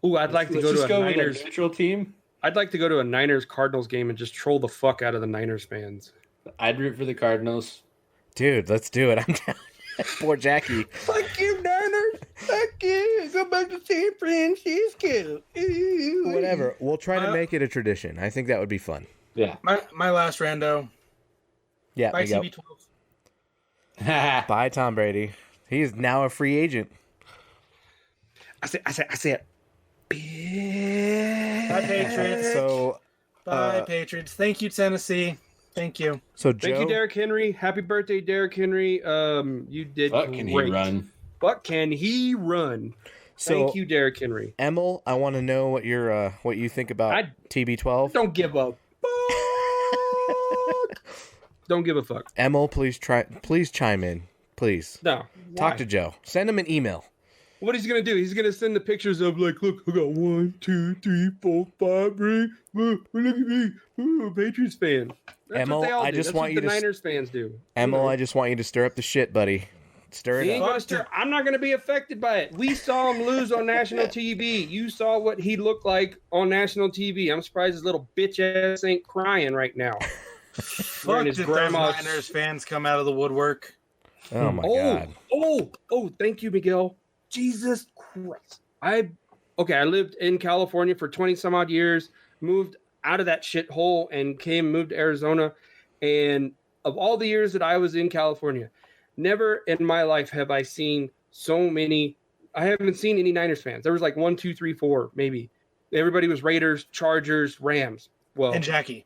Ooh, I'd like to go to a Niners neutral team. I'd like to go to a Niners Cardinals game and just troll the fuck out of the Niners fans. I'd root for the Cardinals. Dude, let's do it. I'm down. Poor Jackie. Fuck you, Niners. Fuck you. Go back to San Francisco. Whatever. We'll try to make it a tradition. I think that would be fun. Yeah. My last rando. Yeah. Bye, CB12. Bye, Tom Brady. He is now a free agent. I said. Bye, Patriots. So, bye, Patriots. Thank you, Tennessee. Thank you. So, Joe, thank you, Derrick Henry. Happy birthday, Derrick Henry. You did Fuck, great. can he run? Fuck, can he run? Thank you, Derrick Henry. Emil, I want to know what you think about TB12. Don't give a fuck. Don't give a fuck. Emil, please chime in. Please. No. Talk to Joe. Send him an email. What he's gonna do? He's gonna send the pictures of like, look, I got 1, 2, 3, 4, 5 rings. Look at me, Patriots fan. That's Emil, what they all do. I just That's want what you the to Niners fans do. Emil, I just want you to stir up the shit, buddy. Stir it up. I'm not gonna be affected by it. We saw him lose on national TV. You saw what he looked like on national TV. I'm surprised his little bitch ass ain't crying right now. Fuck, did those Niners fans come out of the woodwork? Oh my god. Oh, thank you, Miguel. Jesus Christ. I lived in California for 20 some odd years, moved out of that shithole and moved to Arizona. And of all the years that I was in California, never in my life have I seen so many. I haven't seen any Niners fans. There was like 1, 2, 3, 4, maybe. Everybody was Raiders, Chargers, Rams. Well, And Jackie.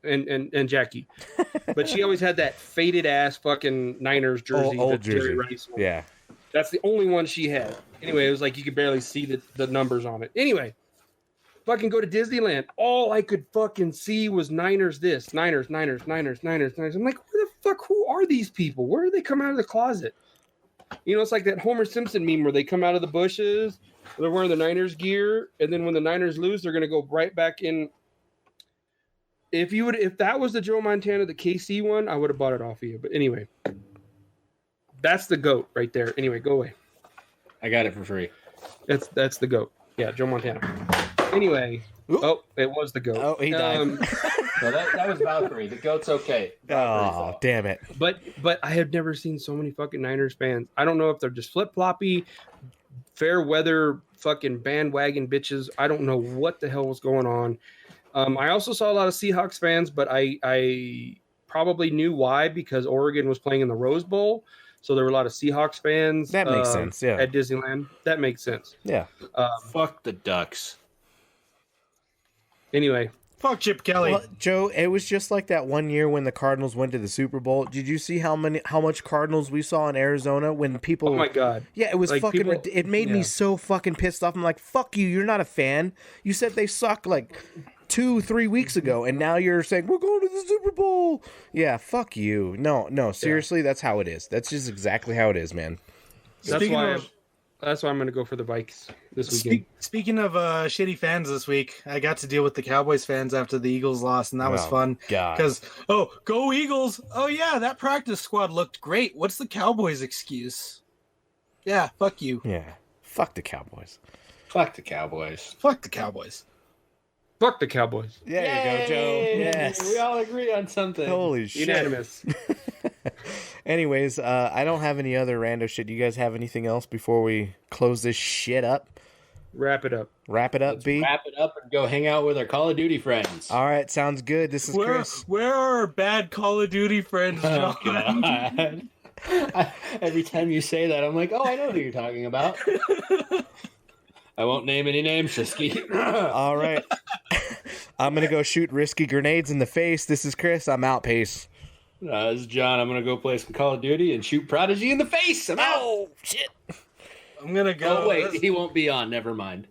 And Jackie. But she always had that faded ass fucking Niners jersey. Old jersey. Jerry Rice wore. Yeah. That's the only one she had. Anyway, it was like you could barely see the numbers on it. Anyway, fucking go to Disneyland. All I could fucking see was Niners this. Niners. I'm like, where the fuck, who are these people? Where do they come out of the closet? You know, it's like that Homer Simpson meme where they come out of the bushes, they're wearing the Niners gear, and then when the Niners lose, they're going to go right back in. If that was the Joe Montana, the KC one, I would have bought it off of you. But anyway, that's the GOAT right there. Anyway, go away. I got it for free. That's the GOAT. Yeah, Joe Montana. Anyway, it was the GOAT. Oh, he died. No, that was Valkyrie. The GOAT's okay. Oh, damn it. But I have never seen so many fucking Niners fans. I don't know if they're just flip-floppy, fair weather fucking bandwagon bitches. I don't know what the hell was going on. I also saw a lot of Seahawks fans, but I probably knew why, because Oregon was playing in the Rose Bowl. So there were a lot of Seahawks fans. That makes sense, yeah. At Disneyland. That makes sense. Yeah. Fuck the Ducks. Anyway. Fuck Chip Kelly. Well, Joe, it was just like that one year when the Cardinals went to the Super Bowl. Did you see how much Cardinals we saw in Arizona when people? Oh my god! Yeah, it was like fucking. people, it made me so fucking pissed off. I'm like, fuck you. You're not a fan. You said they suck like 2-3 weeks ago, and now you're saying we're going to the Super Bowl. Yeah, fuck you. No. Seriously, that's how it is. That's just exactly how it is, man. That's why I'm going to go for the Vikes this weekend. Speaking of shitty fans this week, I got to deal with the Cowboys fans after the Eagles lost, and that was fun. Because, go Eagles! Oh yeah, that practice squad looked great. What's the Cowboys' excuse? Yeah, fuck you. Yeah, fuck the Cowboys. Fuck the Cowboys. Fuck the Cowboys. Fuck the Cowboys. There you go, Joe. Yes. We all agree on something. Holy shit. Unanimous. Anyways, I don't have any other rando shit. Do you guys have anything else before we close this shit up? Wrap it up. Let's B? wrap it up and go hang out with our Call of Duty friends. All right, sounds good. This is Chris. Where are our bad Call of Duty friends, John? Every time you say that, I'm like, I know who you're talking about. I won't name any names, Shisky. All right. I'm going to go shoot risky grenades in the face. This is Chris. I'm out. Peace. This is John. I'm going to go play some Call of Duty and shoot Prodigy in the face. I'm out. Oh, shit. I'm going to go. Oh, wait. He won't be on. Never mind.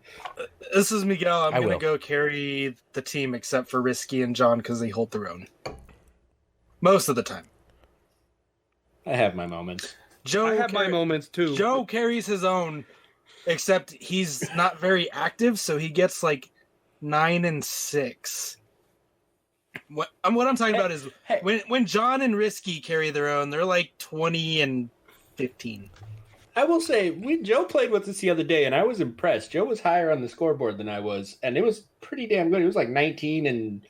This is Miguel. I'm going to will. go carry the team except for Risky and John because they hold their own. Most of the time. I have my moments. I have my moments, too. Joe carries his own, except he's not very active, so he gets like 9 and 6. What I'm talking about is when John and Risky carry their own, they're like 20 and 15. I will say, Joe played with us the other day, and I was impressed. Not was higher on the scoreboard than I was, and it was pretty damn good. It was like 19 and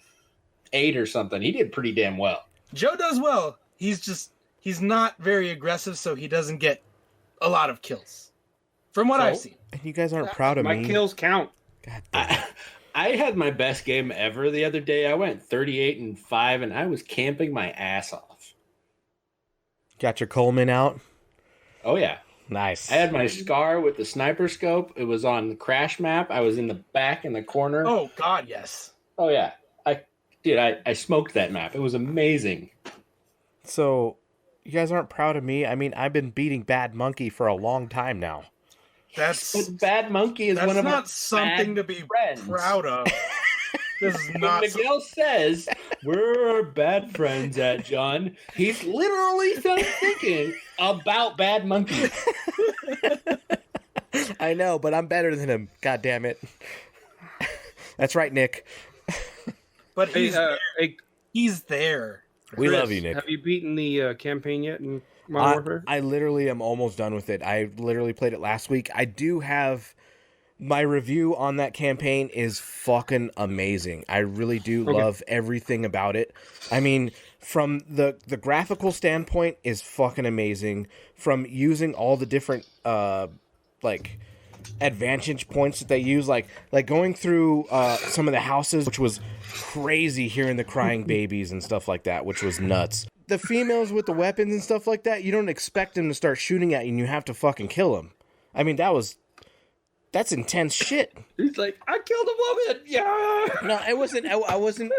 8 or something. He did pretty damn well. Joe does well. He's not very aggressive, so he doesn't get a lot of kills. From what I've seen. And you guys aren't proud of me. My kills count. God damn. I had my best game ever the other day. I went 38-5, and I was camping my ass off. Got your Coleman out? Oh, yeah. Nice. I had my Scar with the sniper scope. It was on the crash map. I was in the back in the corner. Oh, God, yes. Oh, yeah. I smoked that map. It was amazing. So, you guys aren't proud of me? I mean, I've been beating Bad Monkey for a long time now. That's Bad Monkey is one of not something to be friends. proud of. This is not. When Miguel says we're bad friends at John, he's literally thinking about Bad Monkey. I know, but I'm better than him. God damn it. That's right, Nick. But he's there. We Chris, love you, Nick. Have you beaten the campaign yet in Modern Warfare? I literally am almost done with it. I literally played it last week. I do have my review on that campaign is fucking amazing. I really do love everything about it. I mean, from the graphical standpoint is fucking amazing. From using all the different like advantage points that they use, like going through some of the houses, which was crazy, hearing the crying babies and stuff like that, which was nuts. The females with the weapons and stuff like that, you don't expect them to start shooting at you, and you have to fucking kill them. I mean, that's intense shit. He's like, I killed a woman. Yeah. No, it wasn't. I wasn't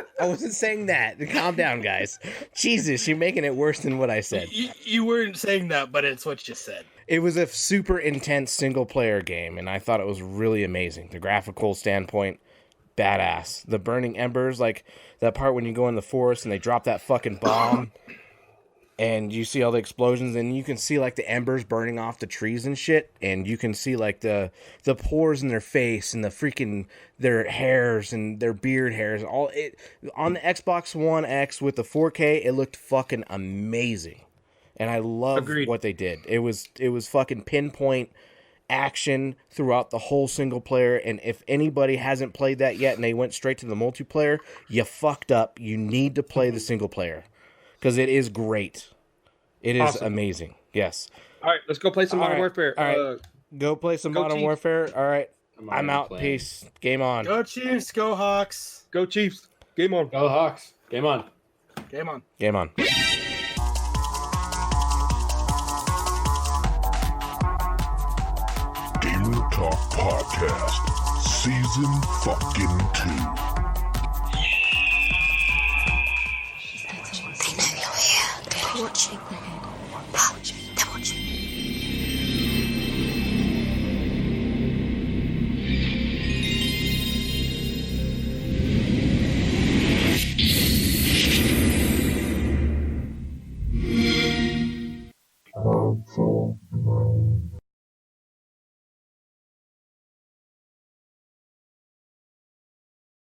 saying that. Calm down, guys. Jesus, you're making it worse than what I said. You weren't saying that, but it's what you said. It was a super intense single player game, and I thought it was really amazing. The graphical standpoint, badass. The burning embers, like that part when you go in the forest and they drop that fucking bomb. And you see all the explosions, and you can see like the embers burning off the trees and shit, and you can see like the pores in their face and the freaking their hairs and their beard hairs. All it on the Xbox One X with the 4K, it looked fucking amazing, and I love what they did. It was fucking pinpoint action throughout the whole single player. And if anybody hasn't played that yet and they went straight to the multiplayer, you fucked up. You need to play the single player. Because it is great. It is amazing. Yes. All right, let's go play some Modern Warfare. All right, go play some Modern Warfare. All right, I'm out. Playing. Peace. Game on. Go Chiefs. Go Hawks. Go Chiefs. Game on. Go Hawks. Game on. Game on. Game on. Gamer Talk Podcast, Season fucking 2. Watching.